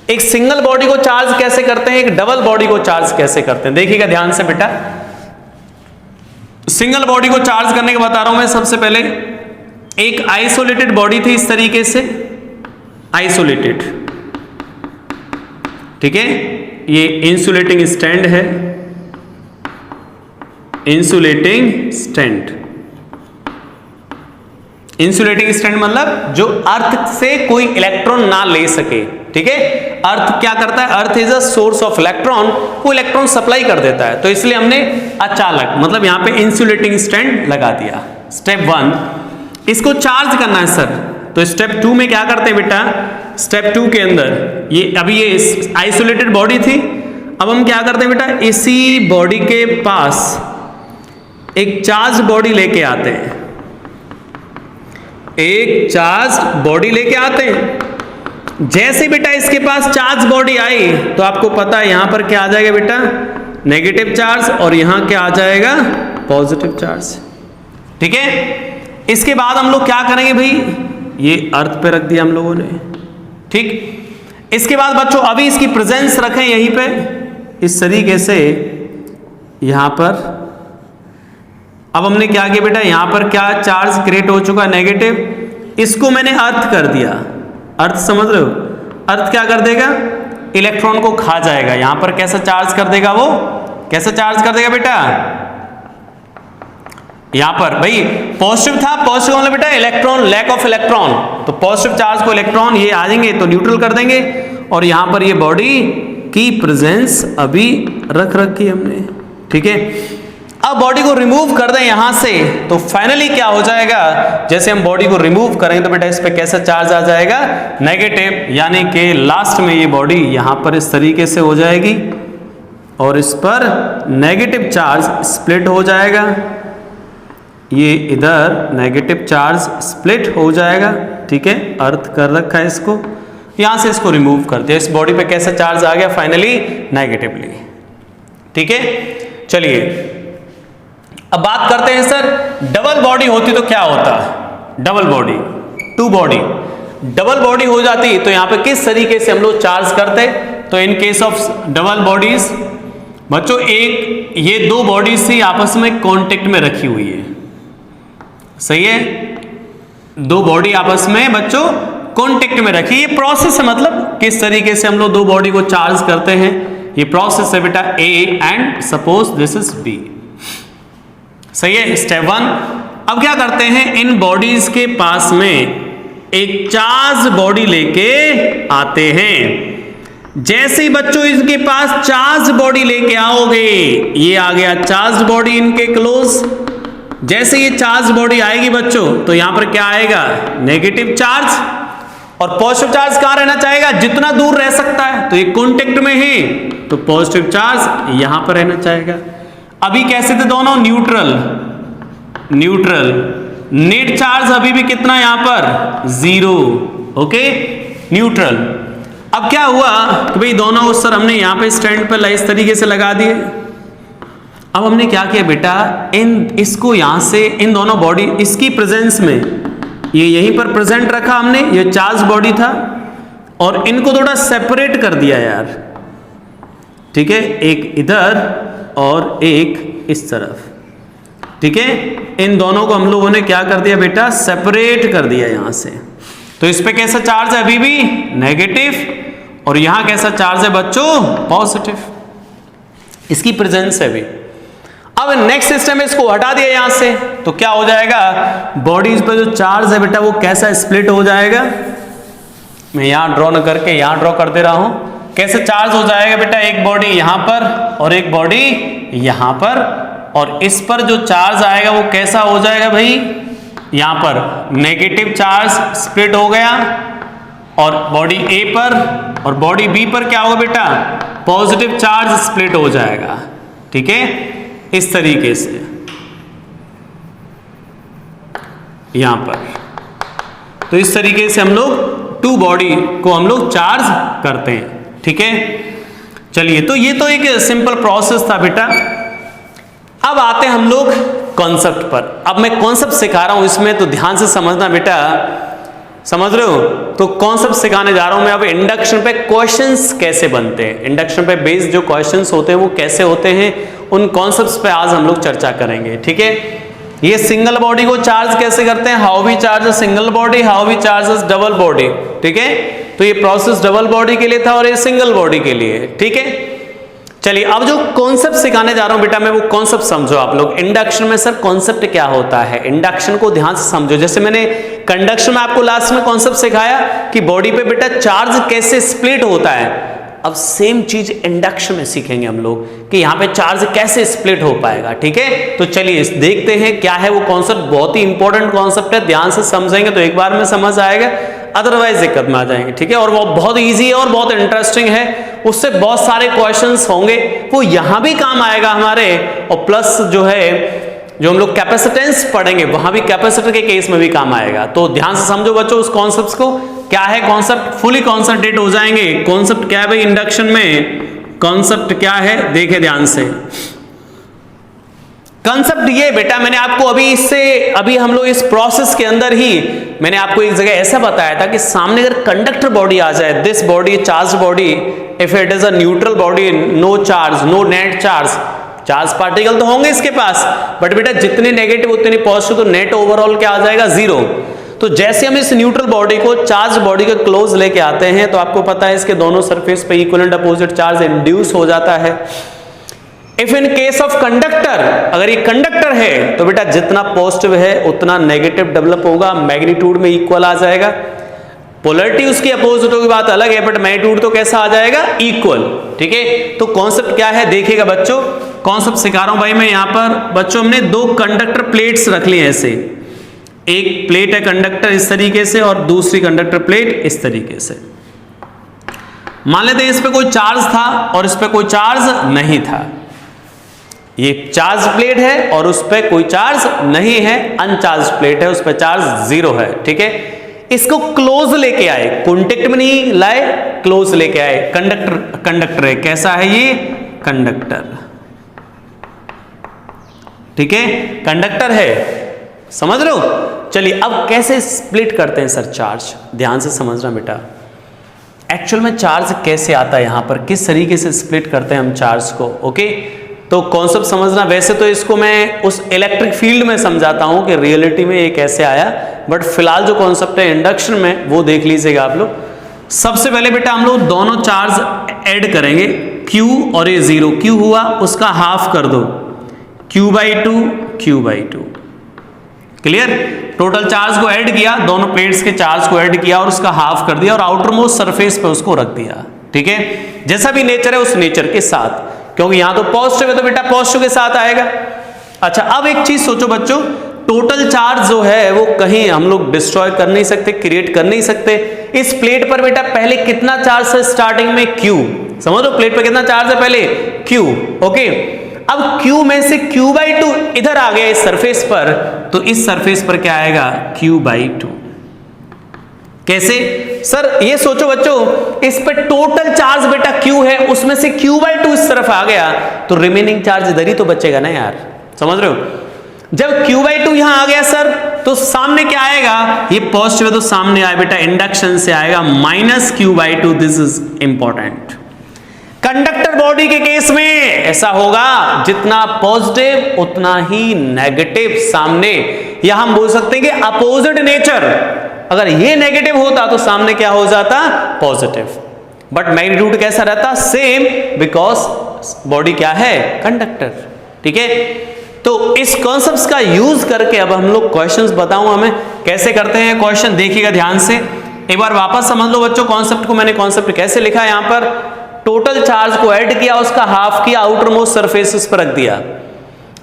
एक सिंगल बॉडी को चार्ज कैसे करते हैं, एक डबल बॉडी को चार्ज कैसे करते हैं, देखिएगा ध्यान से बेटा। सिंगल बॉडी को चार्ज करने के बता रहा हूं मैं। सबसे पहले एक आइसोलेटेड बॉडी थी इस तरीके से, आइसोलेटेड, ठीक है, ये इंसुलेटिंग स्टैंड है, इंसुलेटिंग स्टैंड। इंसुलेटिंग स्टैंड मतलब जो अर्थ से कोई इलेक्ट्रॉन ना ले सके, ठीक है। अर्थ क्या करता है, earth is a source of electron, वो इलेक्ट्रॉन सप्लाई कर देता है, तो इसलिए हमने अचालक मतलब यहां पे इंसुलेटिंग स्टैंड लगा दिया। स्टेप 1, इसको चार्ज करना है सर, तो स्टेप 2 में क्या करते हैं बेटा, स्टेप 2 के अंदर ये अभी ये आइसोलेटेड बॉडी थी, अब हम क्या करते हैं बेटा, इसी बॉडी के पास एक चार्ज बॉडी लेके आते हैं, एक चार्ज बॉडी लेके आते हैं। जैसे बेटा इसके पास चार्ज बॉडी आई तो आपको पता है यहां पर क्या आ जाएगा बेटा, नेगेटिव चार्ज, और यहां क्या आ जाएगा, पॉजिटिव चार्ज। ठीक है, इसके बाद हम लोग क्या करेंगे भाई, ये अर्थ पे रख दिया हम लोगों ने। ठीक, इसके बाद बच्चों अभी इसकी प्रेजेंस रखें यहीं पे इस तरीके से यहां पर। अब हमने क्या किया बेटा, यहां पर क्या चार्ज क्रिएट हो चुका है, नेगेटिव, इसको मैंने अर्थ कर दिया। अर्थ समझ रहे हो, अर्थ क्या कर देगा, इलेक्ट्रॉन को खा जाएगा। यहां पर कैसा चार्ज कर देगा, वो कैसा चार्ज कर देगा बेटा, यहां पर भाई पॉजिटिव था, पॉजिटिव मतलब बेटा इलेक्ट्रॉन, लैक ऑफ इलेक्ट्रॉन, तो पॉजिटिव चार्ज को इलेक्ट्रॉन ये आ जाएंगे तो न्यूट्रल कर देंगे, और यहां पर ये बॉडी की प्रेजेंस अभी रख रखी हमने। ठीक है, अब बॉडी को रिमूव कर दें यहां से तो फाइनली क्या हो जाएगा, जैसे हम बॉडी को रिमूव करेंगे तो बेटा इस पे कैसा चार्ज आ जाएगा, नेगेटिव, यानी कि लास्ट में ये बॉडी यहां पर इस तरीके से हो जाएगी और इस पर नेगेटिव चार्ज स्प्लिट हो जाएगा, ये इधर नेगेटिव चार्ज स्प्लिट हो जाएगा। ठीक है, अर्थ कर रखा है इसको, यहां से इसको रिमूव कर दिया, इस बॉडी पे कैसा चार्ज आ गया, फाइनली नेगेटिवली। ठीक है, चलिए अब बात करते हैं सर, डबल बॉडी होती तो क्या होता, double body, two body, double body हो जाती तो यहां पे किस तरीके से हम लोग चार्ज करते, तो in case of double bodies बच्चों, एक ये दो बॉडीज थी आपस में कांटेक्ट में रखी हुई है, सही है, दो बॉडी आपस में बच्चों कांटेक्ट में रखी, ये प्रोसेस है, मतलब किस तरीके से हम लोग दो बॉडी को चार्ज करते हैं, ये प्रोसेस है बेटा A and suppose this is B, सही है, स्टेप 1। अब क्या करते हैं, इन बॉडीज के पास में एक चार्ज बॉडी लेके आते हैं। जैसे ही बच्चों इनके पास चार्ज बॉडी लेके आओगे, ये आ गया चार्ज बॉडी इनके क्लोज, जैसे ये चार्ज बॉडी आएगी बच्चों तो यहां पर क्या आएगा, नेगेटिव चार्ज, और पॉजिटिव चार्ज कहां रहना चाहेगा, जितना दूर रह सकता है, तो ये कॉन्टेक्ट में है तो पॉजिटिव चार्ज यहां पर रहना चाहेगा। अभी कैसे थे दोनों, न्यूट्रल, न्यूट्रल, नेट चार्ज अभी भी कितना यहां पर, 0, ओके, न्यूट्रल। अब क्या हुआ कि भाई दोनों उस सर हमने यहां पे स्टैंड पर इस तरीके से लगा दिए। अब हमने क्या किया बेटा, इसको यहां से इन दोनों बॉडी, इसकी प्रेजेंस में ये यहीं पर प्रेजेंट रखा हमने, ये चार्ज बॉडी था, और इनको थोड़ा सेपरेट कर दिया यार। ठीक है, एक इधर और एक इस तरफ। ठीक है, इन दोनों को हम लोगों ने क्या कर दिया बेटा, सेपरेट कर दिया यहां से। तो इस पे कैसा चार्ज है, अभी भी नेगेटिव, और यहां कैसा चार्ज है बच्चों, पॉजिटिव, इसकी प्रेजेंस है अभी। अब नेक्स्ट सिस्टम में इसको हटा दिया यहां से तो क्या हो जाएगा, बॉडीज पर जो चार्ज है बेटा वो कैसा स्प्लिट हो जाएगा, मैं यहां ड्रॉ न करके यहां ड्रॉ कर दे रहा हूं, कैसे चार्ज हो जाएगा बेटा, एक बॉडी यहां पर और एक बॉडी यहां पर, और इस पर जो चार्ज आएगा वो कैसा हो जाएगा भाई, यहां पर नेगेटिव चार्ज स्प्लिट हो गया, और बॉडी ए पर और बॉडी बी पर क्या होगा बेटा, पॉजिटिव चार्ज स्प्लिट हो जाएगा। ठीक है, इस तरीके से यहां पर, तो इस तरीके से हम लोग टू बॉडी को हम लोग चार्ज करते हैं। ठीक है, चलिए, तो ये तो एक सिंपल प्रोसेस था बेटा। अब आते हैं हम लोग कॉन्सेप्ट पर। अब मैं कॉन्सेप्ट सिखा रहा हूं इसमें, तो ध्यान से समझना बेटा, समझ रहे हो, तो कॉन्सेप्ट सिखाने जा रहा हूं मैं। अब इंडक्शन पे क्वेश्चंस कैसे बनते हैं, इंडक्शन पे बेस्ड जो क्वेश्चंस होते हैं वो कैसे होते हैं, उन कॉन्सेप्ट्स पे आज हम लोग चर्चा करेंगे। ठीक है, ये सिंगल बॉडी को चार्ज कैसे करते हैं, how we charge a single body, how we charge a double body. ठीक है, तो ये प्रोसेस डबल बॉडी के लिए था और ये सिंगल बॉडी के लिए। ठीक है, चलिए अब जो कॉन्सेप्ट सिखाने जा रहा हूं बेटा मैं, वो कॉन्सेप्ट समझो आप लोग। इंडक्शन में सर कॉन्सेप्ट क्या होता है, इंडक्शन को ध्यान से समझो। जैसे मैंने कंडक्शन में आपको लास्ट में कॉन्सेप्ट सिखाया कि बॉडी पे बेटा चार्ज कैसे स्प्लिट होता है, अब सेम चीज इंडक्शन में सीखेंगे हम लोग कि यहाँ पे चार्ज कैसे स्प्लिट हो पाएगा। ठीक है, तो चलिए देखते हैं क्या है वो कॉन्सेप्ट। बहुत ही इंपॉर्टेंट कॉन्सेप्ट है, ध्यान से समझेंगे तो एक बार में समझ आएगा, अदरवाइज दिक्कत में आ जाएंगे। ठीक है, और वो बहुत इजी है और बहुत इंटरेस्टिंग है, उससे बहुत सारे क्वेश्चंस होंगे, वो यहां भी काम आएगा हमारे। और प्लस जो है जो हम लोग कैपेसिटेंस पढ़ेंगे वहां भी कैपेसिटर के केस में भी काम आएगा। तो ध्यान से समझो बच्चों उस कॉन्सेप्ट को। क्या है कॉन्सेप्ट, फुली कॉन्सेंट्रेट हो जाएंगे। कॉन्सेप्ट क्या है भाई इंडक्शन में, कॉन्सेप्ट क्या है देखे ध्यान से। कॉन्सेप्ट ये बेटा मैंने आपको अभी हम लोग इस प्रोसेस के अंदर ही मैंने आपको एक जगह ऐसा बताया था कि सामने अगर कंडक्टर बॉडी आ जाए, this body charge body, if it is a neutral body, no charge, no net charge, charge particle तो होंगे इसके पास, बट बेटा जितने नेगेटिव उतने पॉजिटिव, तो नेट ओवरऑल क्या आ जाएगा, जीरो। तो जैसे हम इस न्यूट्रल बॉडी को चार्ज बॉडी के क्लोज लेके आते हैं तो आपको पता है इसके दोनों सरफेस पे इक्विवेलेंट अपोजिट चार्ज इंड्यूस हो जाता है। If in case of conductor, अगर ये कंडक्टर है तो बेटा जितना पॉजिटिव है उतना नेगेटिव डेवलप होगा, मैग्नीट्यूड में इक्वल आ जाएगा। पोलैरिटी उसकी अपोजिट होगी बात अलग है, बट मैग्नीट्यूड तो कैसा आ जाएगा, इक्वल। ठीक है, तो कॉन्सेप्ट क्या है देखिएगा बच्चों, कॉन्सेप्ट सिखा रहा हूं भाई मैं यहां पर। बच्चों हमने दो कंडक्टर प्लेट्स रख ली हैं ऐसे, एक प्लेट है कंडक्टर इस तरीके से और दूसरी कंडक्टर प्लेट इस तरीके से। मान लेते हैं इस पे कोई चार्ज था और इस पे कोई चार्ज नहीं था। ये चार्ज प्लेट है और उस पे कोई चार्ज नहीं है, अनचार्ज प्लेट है, उस पे चार्ज जीरो है। ठीक है, इसको क्लोज लेके आए, कॉन्टेक्ट में नहीं लाए, क्लोज लेके आए। कंडक्टर है, कैसा है ये, कंडक्टर। ठीक है, कंडक्टर है, समझ रहे हो। चलिए अब कैसे स्प्लिट करते हैं सर चार्ज, ध्यान से समझना बेटा। एक्चुअल में चार्ज कैसे आता है यहां पर, किस तरीके से स्प्लिट करते हैं हम चार्ज को। ओके, तो कॉन्सेप्ट समझना। वैसे तो इसको मैं उस इलेक्ट्रिक फील्ड में समझाता हूं कि रियलिटी में ये कैसे आया, बट फिलहाल जो कॉन्सेप्ट है इंडक्शन में वो देख लीजिएगा आप लोग। सबसे पहले बेटा हम लोग दोनों चार्ज ऐड करेंगे, Q और ये जीरो, Q हुआ उसका हाफ कर दो, Q/2, Q/2। Clear, total charge को ऐड किया, दोनों प्लेट्स के चार्ज को ऐड किया और उसका हाफ कर दिया और आउटर मोस्ट सरफेस पे उसको रख दिया। ठीक है, जैसा भी नेचर है उस नेचर के साथ, क्योंकि यहां तो पॉजिटिव है तो बेटा पॉजिटिव के साथ आएगा। अच्छा, अब एक चीज सोचो बच्चों, टोटल चार्ज जो है वो कहीं हम लोग डिस्ट्रॉय कर नहीं सकते, क्रिएट कर नहीं सकते। इस प्लेट पर बेटा पहले कितना चार्ज है स्टार्टिंग में, Q। समझ लो प्लेट पर कितना चार्ज है पहले, Q। ओके, अब Q में से Q/2 इधर आ गया इस सरफेस पर, तो इस सरफेस पर क्या आएगा, Q/2। कैसे सर, ये सोचो बच्चों, इस पे टोटल चार्ज बेटा Q है, उसमें से Q/2 इस तरफ आ गया तो रिमेनिंग चार्ज इधर ही तो बचेगा ना यार, समझ रहे हो। जब Q/2 यहां आ गया सर तो सामने क्या आएगा, ये पॉजिटिव है तो सामने आए बेटा इंडक्शन से आएगा -Q/2। This is important. Conductor body के केस में ऐसा होगा, जितना पॉजिटिव उतना ही नेगेटिव सामने, या हम बोल सकते हैं कि अपोजिट नेचर। अगर ये नेगेटिव होता तो सामने क्या हो जाता, पॉजिटिव। बट मैग्नीट्यूड कैसा रहता, सेम, बिकॉज बॉडी क्या है, कंडक्टर। ठीक है, तो इस कॉन्सेप्ट्स का यूज करके अब हम लोग क्वेश्चंस बताऊं हमें कैसे करते हैं क्वेश्चन, देखिएगा ध्यान से। एक बार वापस समझ लो बच्चों कॉन्सेप्ट को। मैंने कॉन्सेप्ट कैसे लिखा है, यहां पर टोटल चार्ज को ऐड किया, उसका हाफ किया, आउटर मोस्ट सरफेस पर रख दिया।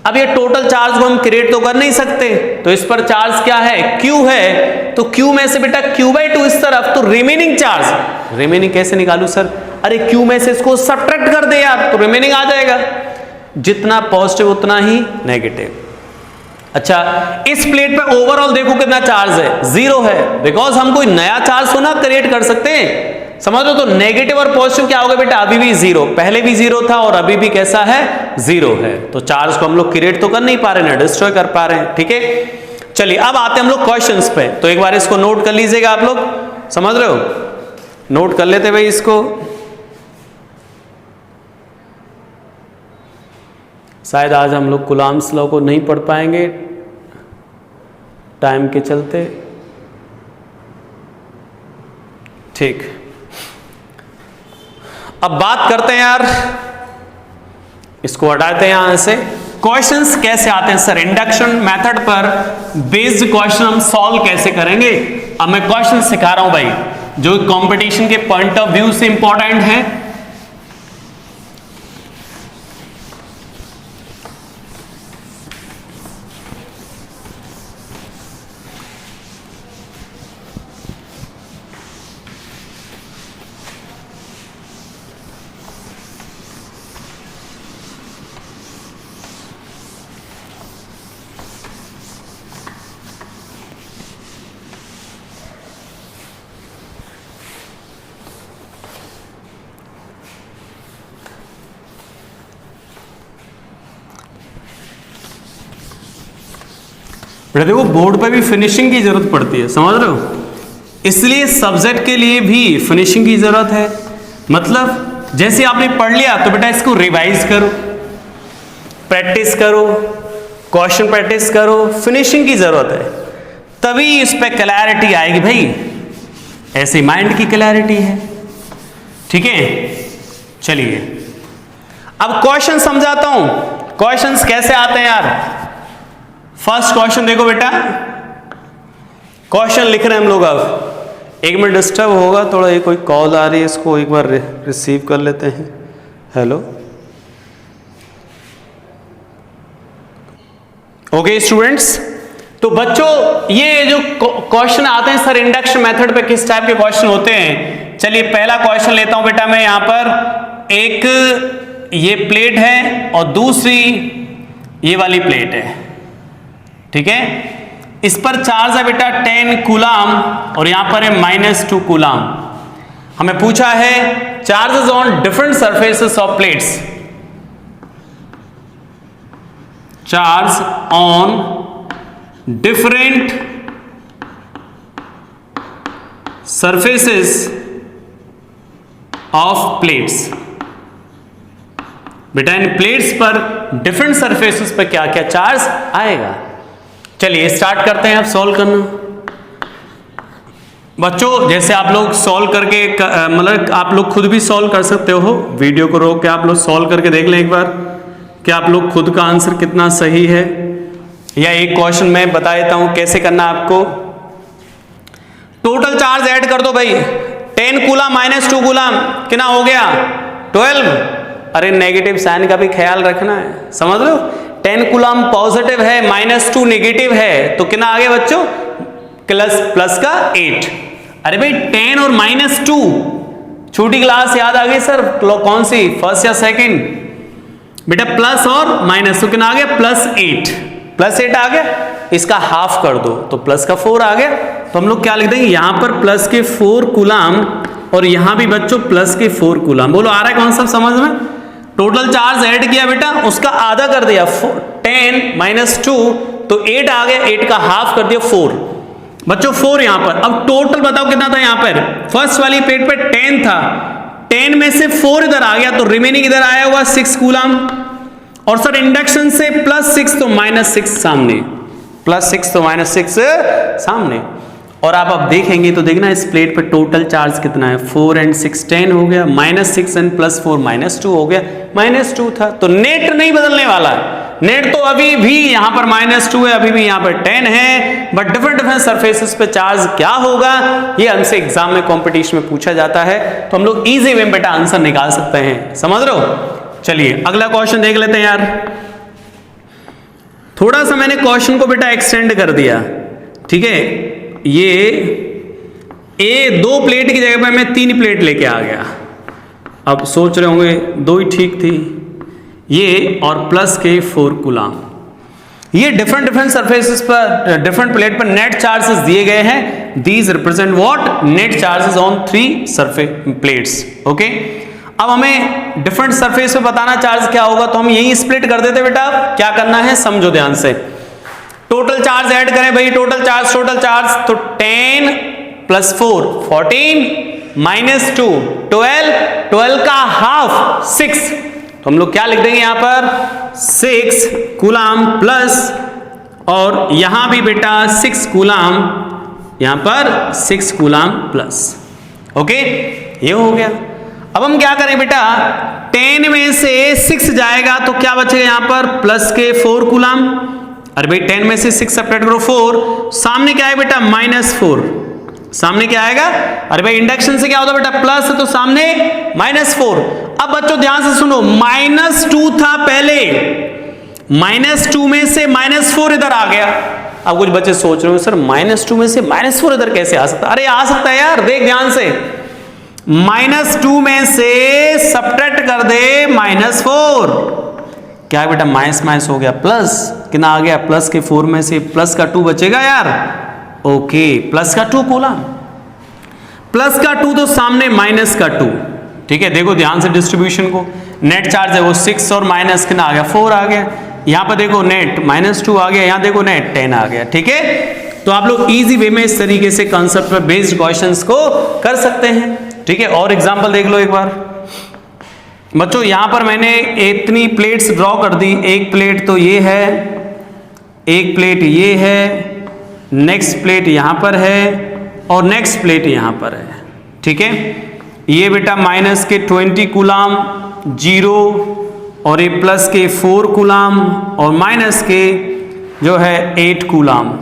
अब ये टोटल चार्ज को हम क्रिएट तो कर नहीं सकते, तो इस पर चार्ज क्या है, Q है, तो Q में से बेटा Q/2 इस तरफ, तो रिमेनिंग चार्ज, रिमेनिंग कैसे निकालू सर, अरे Q में से इसको सब्ट्रैक्ट कर दे यार, तो रिमेनिंग आ जाएगा। जितना पॉजिटिव उतना ही नेगेटिव। अच्छा, इस प्लेट पे ओवरऑल देखो कितना चार्ज है, जीरो है, बिकॉज हम कोई नया चार्ज तो ना क्रिएट कर सकते हैं, समझ लो। तो नेगेटिव और पॉजिटिव क्या होगा बेटा, अभी भी जीरो, पहले भी जीरो था और अभी भी कैसा है, जीरो है। तो चार्ज को हम लोग क्रिएट तो कर नहीं पा रहे ना डिस्ट्रॉय कर पा रहे हैं। ठीक है, चलिए अब आते हैं हम लोग क्वेश्चंस पे। तो एक बार इसको नोट कर लीजिएगा आप लोग, समझ रहे हो, नोट कर लेते भाई इसको। शायद आज हम लोग कुलाम्स लॉ को नहीं पढ़ पाएंगे टाइम के चलते। ठीक, अब बात करते हैं यार, इसको हटाते हैं यहां से। क्वेश्चंस कैसे आते हैं सर, इंडक्शन मेथड पर बेस्ड क्वेश्चन हम सॉल्व कैसे करेंगे। अब मैं क्वेश्चन सिखा रहा हूं भाई, जो कंपटीशन के पॉइंट ऑफ व्यू से इंपॉर्टेंट है, बेटा देखो बोर्ड पे भी फिनिशिंग की जरूरत पड़ती है, समझ रहे हो, इसलिए सब्जेक्ट के लिए भी फिनिशिंग की जरूरत है। मतलब जैसे आपने पढ़ लिया तो बेटा इसको रिवाइज करो, प्रैक्टिस करो, क्वेश्चन प्रैक्टिस करो, फिनिशिंग की जरूरत है, तभी इस पे क्लैरिटी आएगी भाई। ऐसे माइंड की क्लैरिटी है, ठीक है। चलिए अब क्वेश्चन समझाता हूं, क्वेश्चंस कैसे आते हैं यार। फर्स्ट क्वेश्चन देखो बेटा, क्वेश्चन लिख रहे हैं हम लोग। अब एक मिनट डिस्टर्ब होगा थोड़ा, ये कोई कॉल आ रही है, इसको एक बार रिसीव कर लेते हैं। हेलो, ओके स्टूडेंट्स, तो बच्चों ये जो क्वेश्चन आते हैं सर इंडक्शन मेथड पे किस टाइप के क्वेश्चन होते हैं। चलिए पहला क्वेश्चन लेता हूं बेटा मैं। यहां पर एक ये प्लेट है और दूसरी ये वाली प्लेट है, ठीक है। इस पर चार्ज है बेटा 10 कूलाम और यहां पर है -2 कूलाम। हमें पूछा है charges on different surfaces of plates, charge on different surfaces of plates. बेटा इन प्लेट्स पर डिफरेंट सरफेसेस पर क्या क्या चार्ज आएगा। चलिए स्टार्ट करते हैं अब सॉल्व करना। बच्चों जैसे आप लोग सॉल्व करके मतलब आप लोग खुद भी सॉल्व कर सकते हो, वीडियो को रोक के आप लोग सॉल्व करके देख लें एक बार कि आप लोग खुद का आंसर कितना सही है। या एक क्वेश्चन मैं बता देता हूं कैसे करना आपको। टोटल चार्ज ऐड कर दो भाई, 10 कूलाम -2 कूलाम कितना हो गया 12। अरे नेगेटिव साइन का भी ख्याल रखना है, समझ लो। 10 कूलाम पॉजिटिव है, -2 नेगेटिव है, तो कितना आ गया बच्चों प्लस का 8। अरे भाई 10 और -2 छोटी क्लास याद आ गई सर, कौन सी फर्स्ट या सेकंड बेटा, प्लस और माइनस, तो कितना आ गया +8 +8 आ गया, इसका हाफ कर दो तो प्लस का 4 आ गया। तो हम लोग क्या लिख देंगे यहां पर प्लस के 4 कूलाम और यहां भी बच्चों प्लस के 4 कूलाम। बोलो आ रहा है कॉन्सेप्ट समझ में। टोटल चार्ज ऐड किया बेटा, उसका आधा कर दिया 10 -2 तो 8 आ गया, 8 का हाफ कर दिया 4 बच्चों 4 यहां पर। अब टोटल बताओ कितना था यहां पर, फर्स्ट वाली प्लेट पे 10 था, 10 में से 4 इधर आ गया तो रिमेनिंग इधर आया हुआ 6 कूलाम। और सर इंडक्शन से +6 तो -6 सामने, +6 तो -6 सामने। और आप अब देखेंगे तो देखना इस प्लेट पे टोटल चार्ज कितना है, 4 और 6 10 हो गया, -6 और +4 -2 हो गया, -2 था। तो नेट नहीं बदलने वाला है, नेट तो अभी भी यहां पर -2 है, अभी भी यहां पर 10 है, बट डिफरेंट सरफेसेस पे चार्ज क्या होगा ये हमसे एग्जाम में कंपटीशन में पूछा जाता है, तो हम लोग इजी वे में बेटा आंसर निकाल सकते हैं, समझ रहे हो। चलिए अगला क्वेश्चन देख लेते हैं यार। थोड़ा सा मैंने क्वेश्चन को बेटा एक्सटेंड कर दिया, ठीक है। ये 2 प्लेट की जगह पे मैं 3 प्लेट लेके आ गया। अब सोच रहे होंगे 2 ही ठीक थी, ये और प्लस के 4 कूलाम। ये डिफरेंट सरफेसेस पर डिफरेंट प्लेट पर नेट चार्जेस दिए गए हैं। These represent what, net charges on 3 surface plates, okay. अब हमें डिफरेंट सरफेस पे बताना चार्ज क्या होगा, तो हम यही स्प्लिट कर देते बेटा। क्या करना है समझो ध्यान से, टोटल चार्ज ऐड करें भाई, टोटल चार्ज तो 10 + 4 14 -2 12 का हाफ 6, तो हम लोग क्या लिख देंगे यहां पर 6 कूलाम प्लस, और यहां भी बेटा 6 कूलाम, यहां पर 6 कूलाम प्लस, ओके ये हो गया। अब हम क्या करें बेटा, 10 में से 6 जाएगा तो क्या बचेगा यहां पर प्लस के 4 कूलाम। अरे भाई 10 में से 6 सेपरेट करो 4, सामने क्या है बेटा -4, सामने क्या आएगा। अरे भाई इंडक्शन से क्या होता है बेटा, प्लस तो सामने -4। अब बच्चों ध्यान से सुनो, -2 था पहले, -2 में से -4 इधर आ गया। अब कुछ बच्चे सोच रहे हो सर -2 में से -4 इधर कैसे आ सकता है। अरे आ सकता है यार, देख ध्यान से, -2 में से सब्ट्रैक्ट कर दे -4, क्या है बेटा माइनस हो गया प्लस, कितना आ गया प्लस के 4 में से प्लस का 2 बचेगा यार, ओके प्लस का 2 कूलाम, प्लस का 2 तो सामने माइनस का 2, ठीक है। देखो ध्यान से डिस्ट्रीब्यूशन को, नेट चार्ज है वो 6 और माइनस कितना आ गया 4 आ गया, यहां पर देखो नेट -2 आ गया, यहां देखो नेट 10 आ गया। ठीक है, तो आप लोग इजी वे में इस तरीके से कंसेप्ट पर बेस्ड क्वेश्चंस को कर सकते हैं। ठीक है, और एग्जांपल देख लो एक बार बच्चों। यहां पर मैंने इतनी प्लेट्स ड्रॉ कर दी, एक प्लेट तो ये है, एक प्लेट ये है, नेक्स्ट प्लेट यहां पर है और नेक्स्ट प्लेट यहां पर है। ठीक है, ये बेटा माइनस के 20 कूलाम 0 और ये प्लस के 4 कूलाम और माइनस के जो है 8 कूलाम,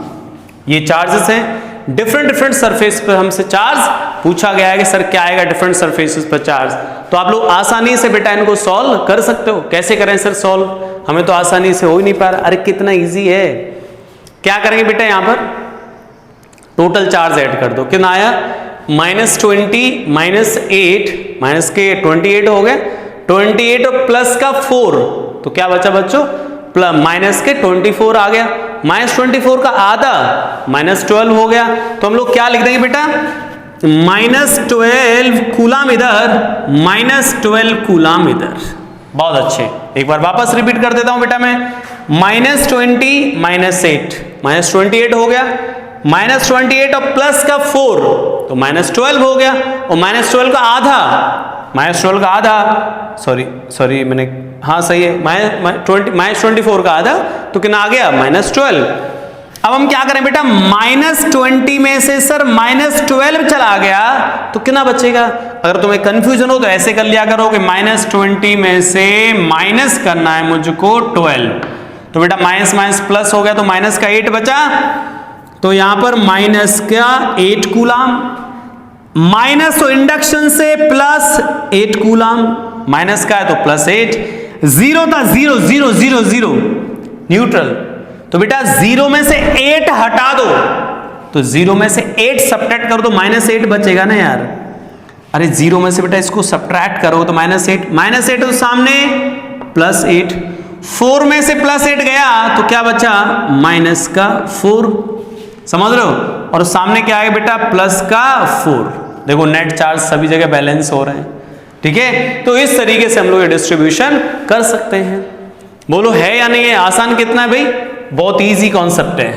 ये चार्जेस हैं। डिफरेंट सरफेस पर हमसे चार्ज पूछा गया है कि सर क्या आएगा डिफरेंट सरफेसेस पर चार्ज। तो आप लोग आसानी से बेटा इनको सॉल्व कर सकते हो। कैसे करें सर सॉल्व, हमें तो आसानी से हो ही नहीं पा रहा। अरे कितना इजी है। क्या करेंगे बेटा, यहां पर टोटल चार्ज ऐड कर दो। कितना आया, -20 -8 माइनस के 28 हो गए, 28 और प्लस का 4, तो क्या बचा बच्चों, प्लस माइनस के 24 आ गया, -24 का आधा -12 हो गया। तो हम लोग क्या लिख देंगे बेटा, -12 कूलाम इधर, -12 कूलाम इधर। बहुत अच्छे, एक बार वापस रिपीट कर देता हूं बेटा मैं। -20 -8 -28 हो गया, -28 और प्लस का 4 तो -12 हो गया, और -12 का आधा, -12 का आधा, सॉरी मैंने, हाँ सही है, -24 का आधा तो कितना आ गया, -12। अब हम क्या करें बेटा, -20 में से सर -12 चला गया तो कितना बचेगा। अगर तुम्हें कंफ्यूजन हो तो ऐसे कर लिया करो कि -20 में से माइनस करना है मुझको 12, तो बेटा माइनस माइनस प्लस हो गया, तो माइनस का 8 बचा, तो यहां पर माइनस का 8 कूलाम, माइनस तो इंडक्शन से प्लस 8 कूलाम, माइनस का है तो +8, 0 था 0 0 0 0 न्यूट्रल, तो बेटा 0 में से 8 हटा दो, तो 0 में से 8 सब्ट्रैक्ट कर दो, -8 बचेगा ना यार। अरे 0 में से बेटा इसको सब्ट्रैक्ट करो तो -8 तो सामने +8, 4 में से +8 गया तो क्या बचा, -4, समझ रहे हो, और सामने क्या आएगा बेटा, +4। देखो नेट चार्ज सभी जगह बैलेंस हो रहे हैं। ठीक है, तो इस तरीके से हम लोग ये डिस्ट्रीब्यूशन कर सकते हैं। बोलो है या नहीं है, आसान कितना है भाई, बहुत इजी कॉन्सेप्ट है।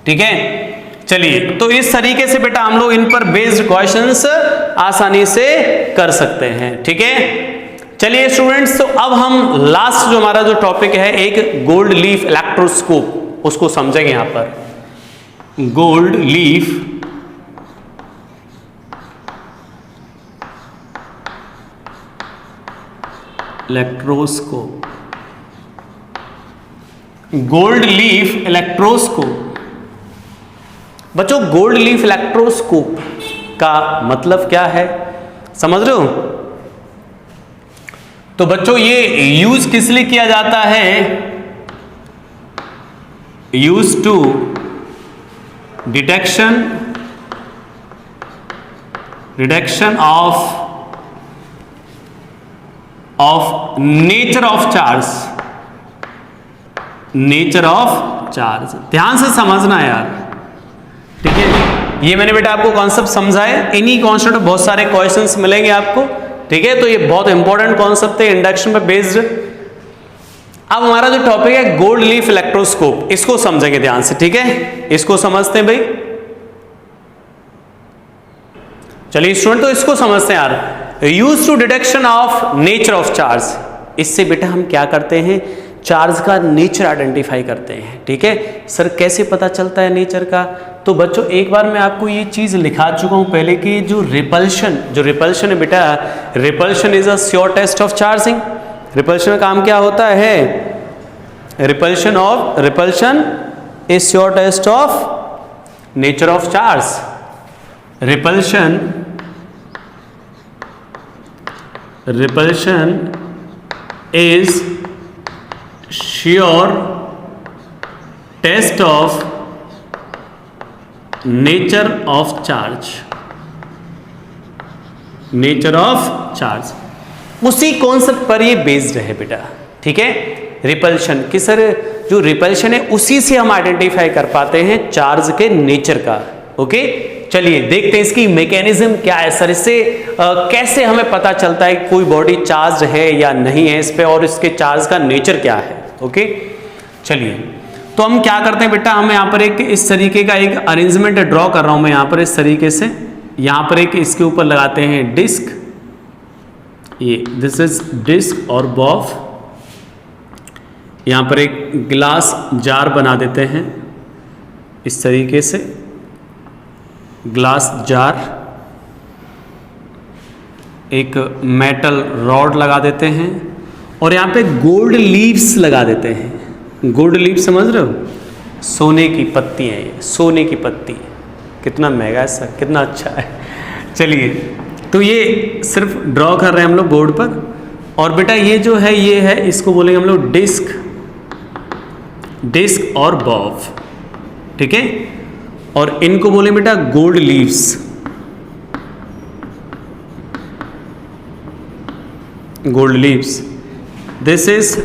ठीक है, चलिए, तो इस तरीके से बेटा हम लोग इन पर बेस्ड क्वेश्चंस आसानी से कर सकते हैं। ठीक है, चलिए स्टूडेंट्स, तो अब हम लास्ट जो हमारा जो टॉपिक है, एक गोल्ड लीफ इलेक्ट्रोस्कोप, उसको समझेंगे। यहां पर gold leaf electroscope, gold leaf electroscope. बच्चों गोल्ड लीफ इलेक्ट्रोस्कोप का मतलब क्या है, समझ रहे हो। तो बच्चों ये यूज किस लिए किया जाता है, use to detection of nature of charge, ध्यान से समझना यार। ठीक है, ये मैंने बेटा आपको कॉन्सेप्ट समझाए, इन्हीं कॉन्सेप्ट में बहुत सारे क्वेश्चंस मिलेंगे आपको। ठीक है, तो ये बहुत इंपॉर्टेंट कॉन्सेप्ट है, इंडक्शन पर बेस्ड। अब हमारा जो टॉपिक है गोल्ड लीफ इलेक्ट्रोस्कोप, इसको समझेंगे ध्यान से। ठीक है, इसको समझते हैं भाई। चलिए स्टूडेंट, तो इसको समझते हैं यार। Use to detection of nature of charge, इससे बेटा हम क्या करते हैं, चार्ज का नेचर आइडेंटिफाई करते हैं। ठीक है सर, कैसे पता चलता है नेचर का, तो बच्चों एक बार मैं आपको ये चीज लिखा चुका हूं पहले कि जो रिपल्शन है बेटा, repulsion is a sure test of charging. Repulsion में काम क्या होता है, repulsion is sure test of nature of charge. Repulsion is sure test of nature of charge, उसी कॉन्सेप्ट पर ये बेस्ड है बेटा। ठीक है, रिपल्शन कि सर जो रिपल्शन है उसी से हम आइडेंटिफाई कर पाते हैं चार्ज के नेचर का। ओके, चलिए देखते हैं इसकी मैकेनिज्म क्या है सर, इससे कैसे हमें पता चलता है कि कोई बॉडी चार्ज है या नहीं है इस पे, और इसके चार्ज का नेचर क्या है। ओके, चलिए तो हम क्या करते हैं बेटा, हम यहाँ पर एक इस तरीके का एक अरेंजमेंट ड्रॉ कर रहा हूं मैं यहाँ पर इस तरीके से, यहाँ पर एक इसके ऊपर लगाते हैं डिस्क, ये दिस इज डिस्क और बॉफ, यहाँ पर एक ग्लास जार बना देते हैं इस तरीके से, ग्लास जार, एक मेटल रॉड लगा देते हैं और यहाँ पे गोल्ड लीव्स लगा देते हैं। गोल्ड लीव्स समझ रहे हो, सोने की पत्ती है ये, सोने की पत्ती, कितना महंगा है सर, कितना अच्छा है। चलिए तो ये सिर्फ ड्रॉ कर रहे हैं हम लोग बोर्ड पर, और बेटा ये जो है ये है, इसको बोलेंगे हम लोग डिस्क, डिस्क और बॉफ, ठीक है, और इनको बोले बेटा gold leaves, gold leaves. This is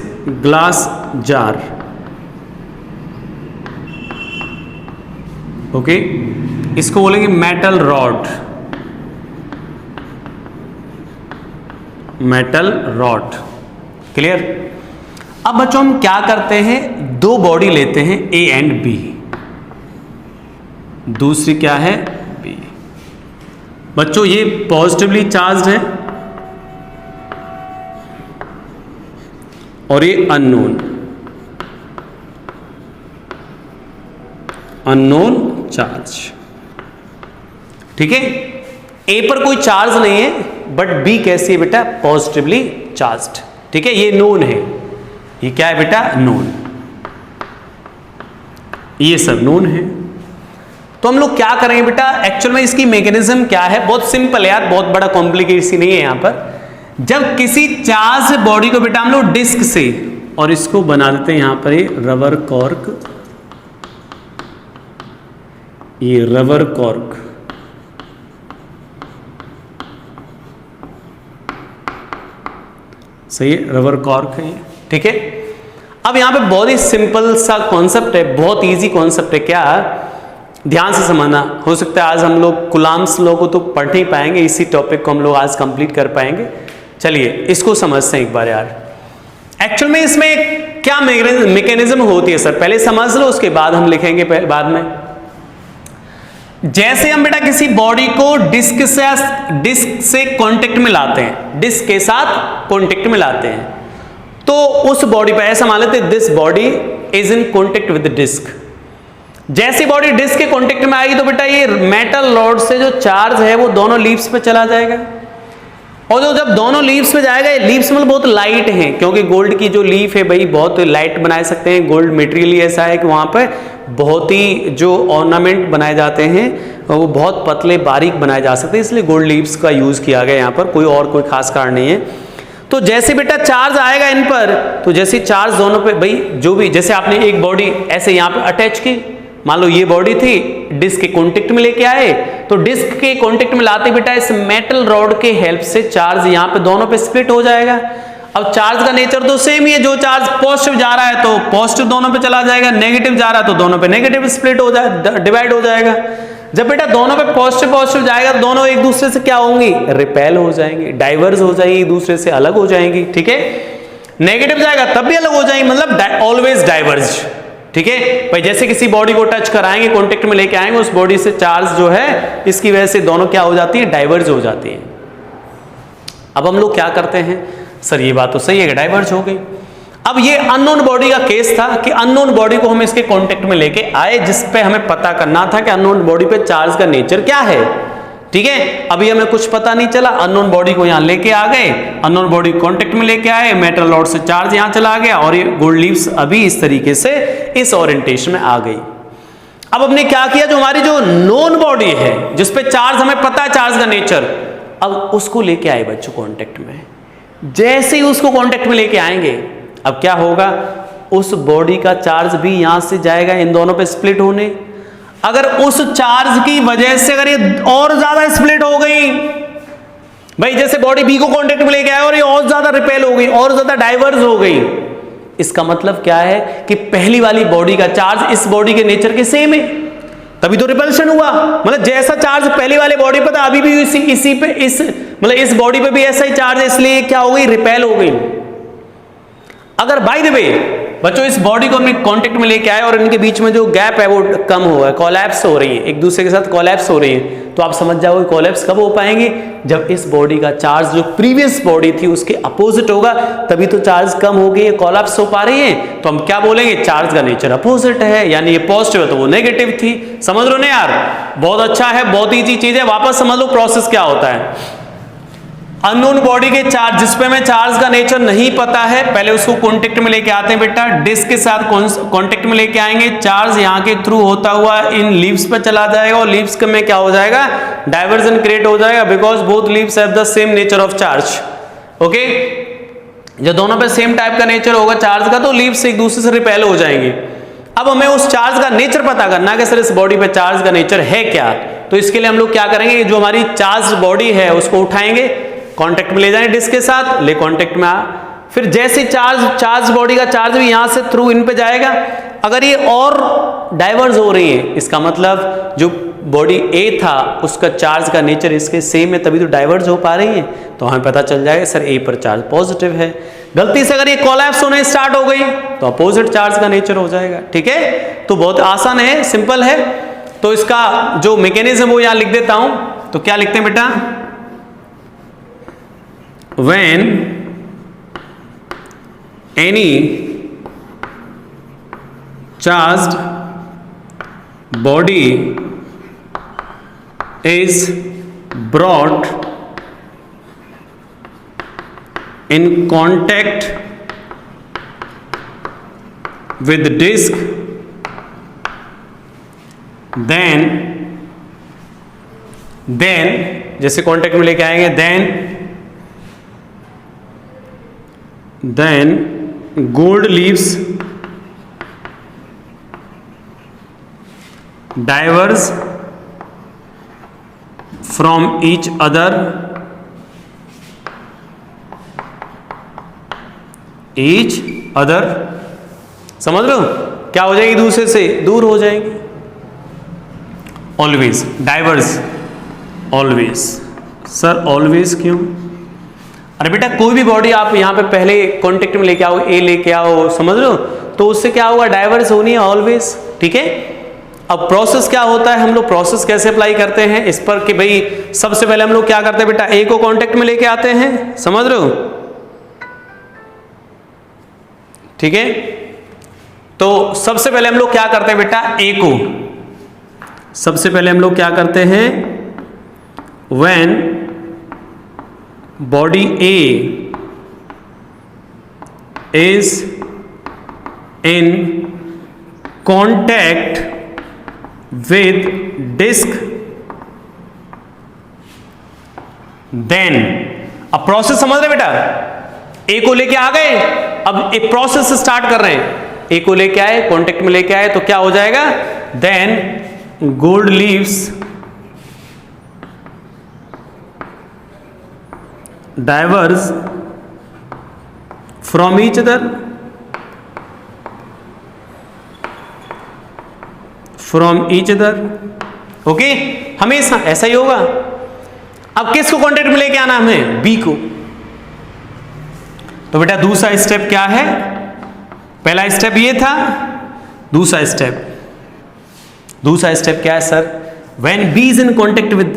glass jar, okay, इसको बोलेंगे metal rod, metal rod, clear. अब बच्चों हम क्या करते हैं, दो बॉडी लेते हैं ए एंड बी, दूसरी क्या है बी। बच्चों ये पॉजिटिवली चार्ज्ड है और ये अननोन, अननोन चार्ज, ठीक है। ए पर कोई चार्ज नहीं है बट बी कैसी है बेटा, पॉजिटिवली चार्ज्ड, ठीक है, ये नोन है, ये क्या है बेटा, नोन, ये सब नोन है। तो हम लोग क्या करेंगे बेटा, एक्चुअल में इसकी मैकेनिज्म क्या है, बहुत सिंपल है यार, बहुत बड़ा कॉम्प्लिकेशन नहीं है यहां पर। जब किसी चार्ज बॉडी को बेटा हम लोग डिस्क से, और इसको बना देते हैं यहां पर ये रबर कॉर्क, ये रबर कॉर्क, सही है, रबर कॉर्क है ये, ठीक है। अब यहां पे बहुत ही सिंपल सा कॉन्सेप्ट है, बहुत इजी कॉन्सेप्ट है, क्या ध्यान से समझना। हो सकता है आज हम लोग कुलाम्स लॉ को तो पढ़ नहीं पाएंगे, इसी टॉपिक को हम लोग आज कंप्लीट कर पाएंगे। चलिए इसको समझते हैं एक बार यार। एक्चुअल में इसमें क्या मैकेनिज्म होती है सर, पहले समझ लो, उसके बाद हम लिखेंगे बाद में। जैसे हम बेटा किसी बॉडी को डिस्क से कांटेक्ट में लाते हैं, डिस्क के साथ कांटेक्ट में लाते हैं, तो उस बॉडी पर ऐसा मान लेते हैं this body is in contact with disc. जैसी बॉडी डिस्क के कांटेक्ट में आएगी तो बेटा ये मेटल रॉड से जो चार्ज है वो दोनों लीव्स पे चला जाएगा, और जो जब दोनों लीव्स पे जाएगा, ये लीव्स मतलब बहुत लाइट हैं, क्योंकि गोल्ड की जो लीफ है भाई बहुत लाइट बना सकते हैं। गोल्ड मटेरियल ऐसा है कि वहां पर बहुत ही जो ऑर्नामेंट बनाए जाते हैं वो बहुत पतले बारीक बनाए जा सकते हैं, इसलिए गोल्ड लीव्स का यूज किया गया यहाँ पर, कोई खास कारण नहीं है। तो जैसे बेटा चार्ज आएगा इन पर, तो जैसे चार्ज दोनों पे भाई जो भी, जैसे आपने एक बॉडी ऐसे यहाँ पे अटैच की, मान लो ये बॉडी थी, डिस्क के कांटेक्ट में लेके आए, तो डिस्क के कांटेक्ट में लाते बेटा इस मेटल रॉड के हेल्प से चार्ज यहाँ पे दोनों पे स्प्लिट हो जाएगा। अब चार्ज का नेचर तो सेम ही है, जो चार्ज पॉजिटिव जा रहा है तो पॉजिटिव दोनों पे चला जाएगा, नेगेटिव जा रहा है तो दोनों पे नेगेटिव स्प्लिट हो जाए, डिवाइड हो जाएगा। जब बेटा दोनों पे पॉजिटिव जाएगा, दोनों एक दूसरे से क्या होंगी, रिपेल हो जाएंगे, डाइवर्ज हो जाएंगे, एक दूसरे से अलग हो जाएंगी, ठीक है। नेगेटिव जाएगा तब भी अलग हो जाएंगे, मतलब ऑलवेज डाइवर्ज, ठीक है भाई। जैसे किसी बॉडी को टच कराएंगे, कांटेक्ट में लेके आएंगे, उस बॉडी से चार्ज जो है इसकी वजह से दोनों क्या हो जाती है, डाइवर्ज हो जाती है। अब हम लोग क्या करते हैं, सर ये बात तो सही है कि डाइवर्ज हो गई। अब ये अननोन बॉडी का केस था कि अननोन बॉडी को हम इसके कांटेक्ट में लेके आए, जिस पे हमें पता करना था कि अननोन बॉडी पे चार्ज का नेचर क्या है, ठीक है। अभी हमें कुछ पता नहीं चला, अननोन बॉडी को यहां लेके आ गए, अननोन बॉडी कांटेक्ट में लेके आए, मेटल रॉड से चार्ज यहां चला गया, और ये गोल्ड लीव्स अभी इस तरीके से इस ओरिएंटेशन में आ गई। अब हमने क्या किया, जो हमारी जो नोन बॉडी है जिसपे चार्ज हमें पता है चार्ज का नेचर, अब उसको लेके आए बच्चों कांटेक्ट में। जैसे ही उसको कांटेक्ट में लेके आएंगे, अब क्या होगा, उस बॉडी का चार्ज भी यहां से जाएगा इन दोनों पे स्प्लिट होने। अगर उस चार्ज की वजह से अगर ये और ज्यादा स्प्लिट हो गई, भाई जैसे बॉडी बी को कांटेक्ट में लेके आया और ये और ज्यादा रिपेल हो गई, और ज्यादा डाइवर्ज हो गई, इसका मतलब क्या है कि पहली वाली बॉडी का चार्ज इस बॉडी के नेचर के सेम है, तभी तो रिपल्शन हुआ। मतलब जैसा चार्ज पहली वाले बॉडी पर था, अभी भी इसी पे इस बॉडी पे भी ऐसा ही चार्ज है, इसलिए क्या हो गई, रिपेल हो गई। अगर बाय द वे बच्चों इस बॉडी को हमने कांटेक्ट में लेके आए और इनके बीच में जो गैप है वो कम हुआ है, कोलैप्स हो रही है, एक दूसरे के साथ कोलैप्स हो रही है। तो आप समझ जाओगे कोलैप्स कब हो पाएंगे, जब इस बॉडी का चार्ज जो प्रीवियस बॉडी थी उसके अपोजिट होगा, तभी तो चार्ज कम हो गई है, कोलैप्स हो पा रही है। तो हम क्या बोलेंगे, चार्ज का नेचर अपोजिट है, यानी ये पॉजिटिव है तो वो नेगेटिव थी। समझ लो ना यार, बहुत अच्छा है, बहुत ईजी चीज है। वापस समझ लो प्रोसेस क्या होता है। अननोन बॉडी के चार्ज, जिसपे हमें चार्ज का नेचर नहीं पता है, पहले उसको कांटेक्ट में लेके आते हैं बेटा, डिस्क के साथ कांटेक्ट में लेके आएंगे, चार्ज यहाँ के थ्रू होता हुआ इन लीव्स पे चला जाएगा और लीव्स में क्या हो जाएगा, डाइवर्जन क्रिएट हो जाएगा, because both leaves have the same nature of charge. Okay, जब दोनों पे सेम टाइप का नेचर होगा चार्ज का, तो लीव्स एक दूसरे से रिपेल हो जाएंगे। अब हमें उस चार्ज का नेचर पता करना कि सर इस बॉडी पे चार्ज का नेचर है क्या। तो इसके लिए हम लोग क्या करेंगे, जो हमारी चार्ज बॉडी है उसको उठाएंगे, कांटेक्ट में ले जाएंगे डिस्क के साथ, ले कांटेक्ट में आ, फिर जैसे चार्ज बॉडी का चार्ज भी यहां से थ्रू इन पे जाएगा। अगर ये और डाइवर्ज हो रही है, इसका मतलब जो बॉडी ए था उसका चार्ज का नेचर इसके सेम है, तभी तो डाइवर्ज हो पा रही है। तो हमें पता चल जाएगा सर ए पर चार्ज पॉजिटिव है। गलती से अगर ये कोलैप्स होने स्टार्ट हो गई तो अपोजिट चार्ज का नेचर हो जाएगा। ठीक है, तो बहुत आसान है, सिंपल है। तो इसका जो मैकेनिज्म वो यहां लिख देता हूं। तो क्या लिखते हैं बेटा, when any charged body is brought in contact with disk, then जैसे कांटेक्ट में लेके आएंगे, then gold leaves diverge from each other समझ लो क्या हो जाएगी, दूसरे से दूर हो जाएंगे। Always diverse, always sir always क्यों, अरे बेटा कोई भी बॉडी आप यहां पे पहले कांटेक्ट में लेके आओ, ए लेके आओ, समझ लो, तो उससे क्या होगा, डाइवर्स होनी है ऑलवेज। ठीक है, अब प्रोसेस क्या होता है, हम लोग प्रोसेस कैसे अप्लाई करते हैं इस पर कि भाई सबसे पहले हम लोग क्या करते हैं बेटा, ए को कांटेक्ट में लेके आते हैं, समझ रहे हो। ठीक है, तो सबसे पहले हम लोग क्या करते हैं बेटा, ए को सबसे पहले हम लोग क्या करते हैं, when body A is in contact with disk, then अब प्रोसेस समझ रहे बेटा, ए को लेके आ गए, अब एक प्रोसेस स्टार्ट कर रहे हैं, ए को लेके आए, कांटेक्ट में लेके आए, तो क्या हो जाएगा, then gold leaves diverge from each other, okay, हमेशा ऐसा ही होगा। अब किसको कांटेक्ट में लेके आना हमें, बी को। तो बेटा दूसरा स्टेप क्या है, पहला स्टेप ये था, दूसरा स्टेप क्या है sir, when B is in contact with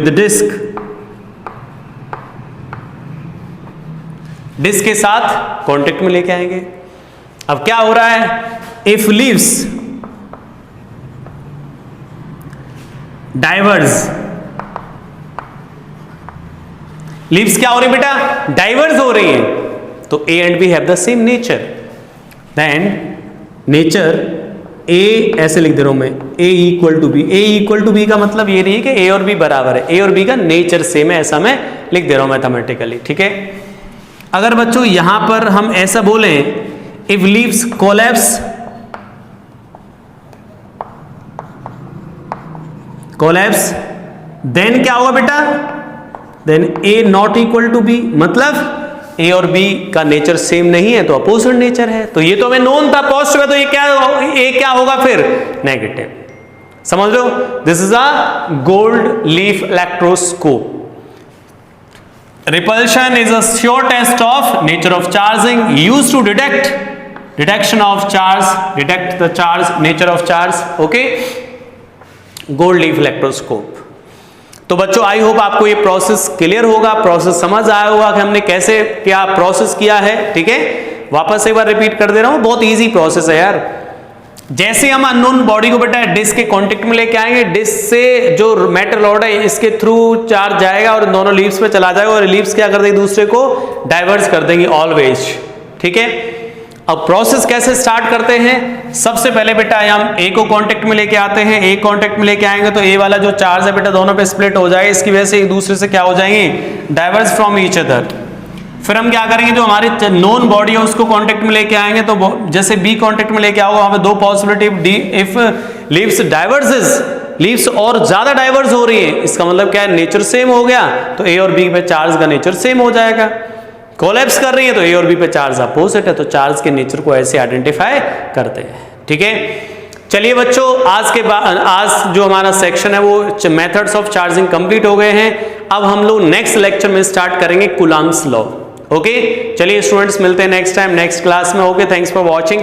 disc, disc के साथ कांटेक्ट में लेके आएंगे। अब क्या हो रहा है, इफ लीव्स डाइवर्ज, लीव्स क्या हो रही है बेटा, डाइवर्ज हो रही है, तो A and B have the same nature, then nature A ऐसे लिख दे रहा हूं मैं, A equal to B. A equal to B का मतलब ये नहीं कि ए और बी बराबर है, ए और बी का नेचर सेम है, ऐसा मैं लिख दे रहा हूं मैथमेटिकली। ठीक है, अगर बच्चों यहां पर हम ऐसा बोलें, इफ लीव्स कोलैप्स, देन क्या होगा बेटा, then A not equal to B, मतलब ए और बी का नेचर सेम नहीं है, तो अपोजिट नेचर है। तो ये तो हमें नोन था, पॉजिटिव है, तो ये क्या, ए क्या होगा फिर, नेगेटिव। समझ लो, this is a gold leaf electroscope. Repulsion is a sure test of nature of charging used to detect the charge, nature of charge. Okay, gold leaf electroscope. तो बच्चों आई होप आपको ये प्रोसेस क्लियर होगा, process समझ आया होगा कि हमने कैसे क्या प्रोसेस किया है. ठीक है, वापस एक बार रिपीट कर दे रहा हूं, बहुत इजी प्रोसेस है यार. जैसे हम अननोन बॉडी को बेटा डिस्क के कांटेक्ट में लेके आएंगे, डिस्क से जो मेटल रॉड है इसके थ्रू चार्ज जाएगा और दोनों लीव्स पे चला जाएगा, और लीव्स क्या कर देंगे, दूसरे को डाइवर्स कर देंगे ऑलवेज. ठीक है, अब प्रोसेस कैसे स्टार्ट करते हैं. सबसे पहले बेटा हम ए को कांटेक्ट में लेके आते हैं. ए कांटेक्ट में लेके आएंगे तो ए वाला जो चार्ज है बेटा दोनों पे स्प्लिट हो जाएगा, इसकी वजह से एक दूसरे से क्या हो जाएंगे, डाइवर्स फ्रॉम ईच अदर. फिर हम क्या करेंगे, जो हमारी नोन बॉडी है उसको कांटेक्ट में लेके आएंगे. तो जैसे बी कांटेक्ट में लेके आओगे, वहां पे दो पॉसिबिलिटी, इफ लीव्स डाइवर्सेस, लीव्स और ज्यादा डाइवर्स हो रही है, इसका मतलब क्या है, नेचर सेम हो गया, तो ए और बी पे चार्ज का नेचर सेम हो जाएगा. कोलैप्स कर रही है तो ए और बी पे चार्ज अपोजिट है, तो चार्ज के नेचर को ऐसे आइडेंटिफाई करते हैं. ठीक है, चलिए बच्चों, आज जो हमारा सेक्शन है वो मेथड्स ऑफ चार्जिंग कंप्लीट हो गए हैं. अब हम लोग नेक्स्ट लेक्चर में स्टार्ट करेंगे कूलम्ब्स लॉ. ओके, चलिए स्टूडेंट्स, मिलते हैं नेक्स्ट टाइम नेक्स्ट क्लास में. Okay, thanks for watching.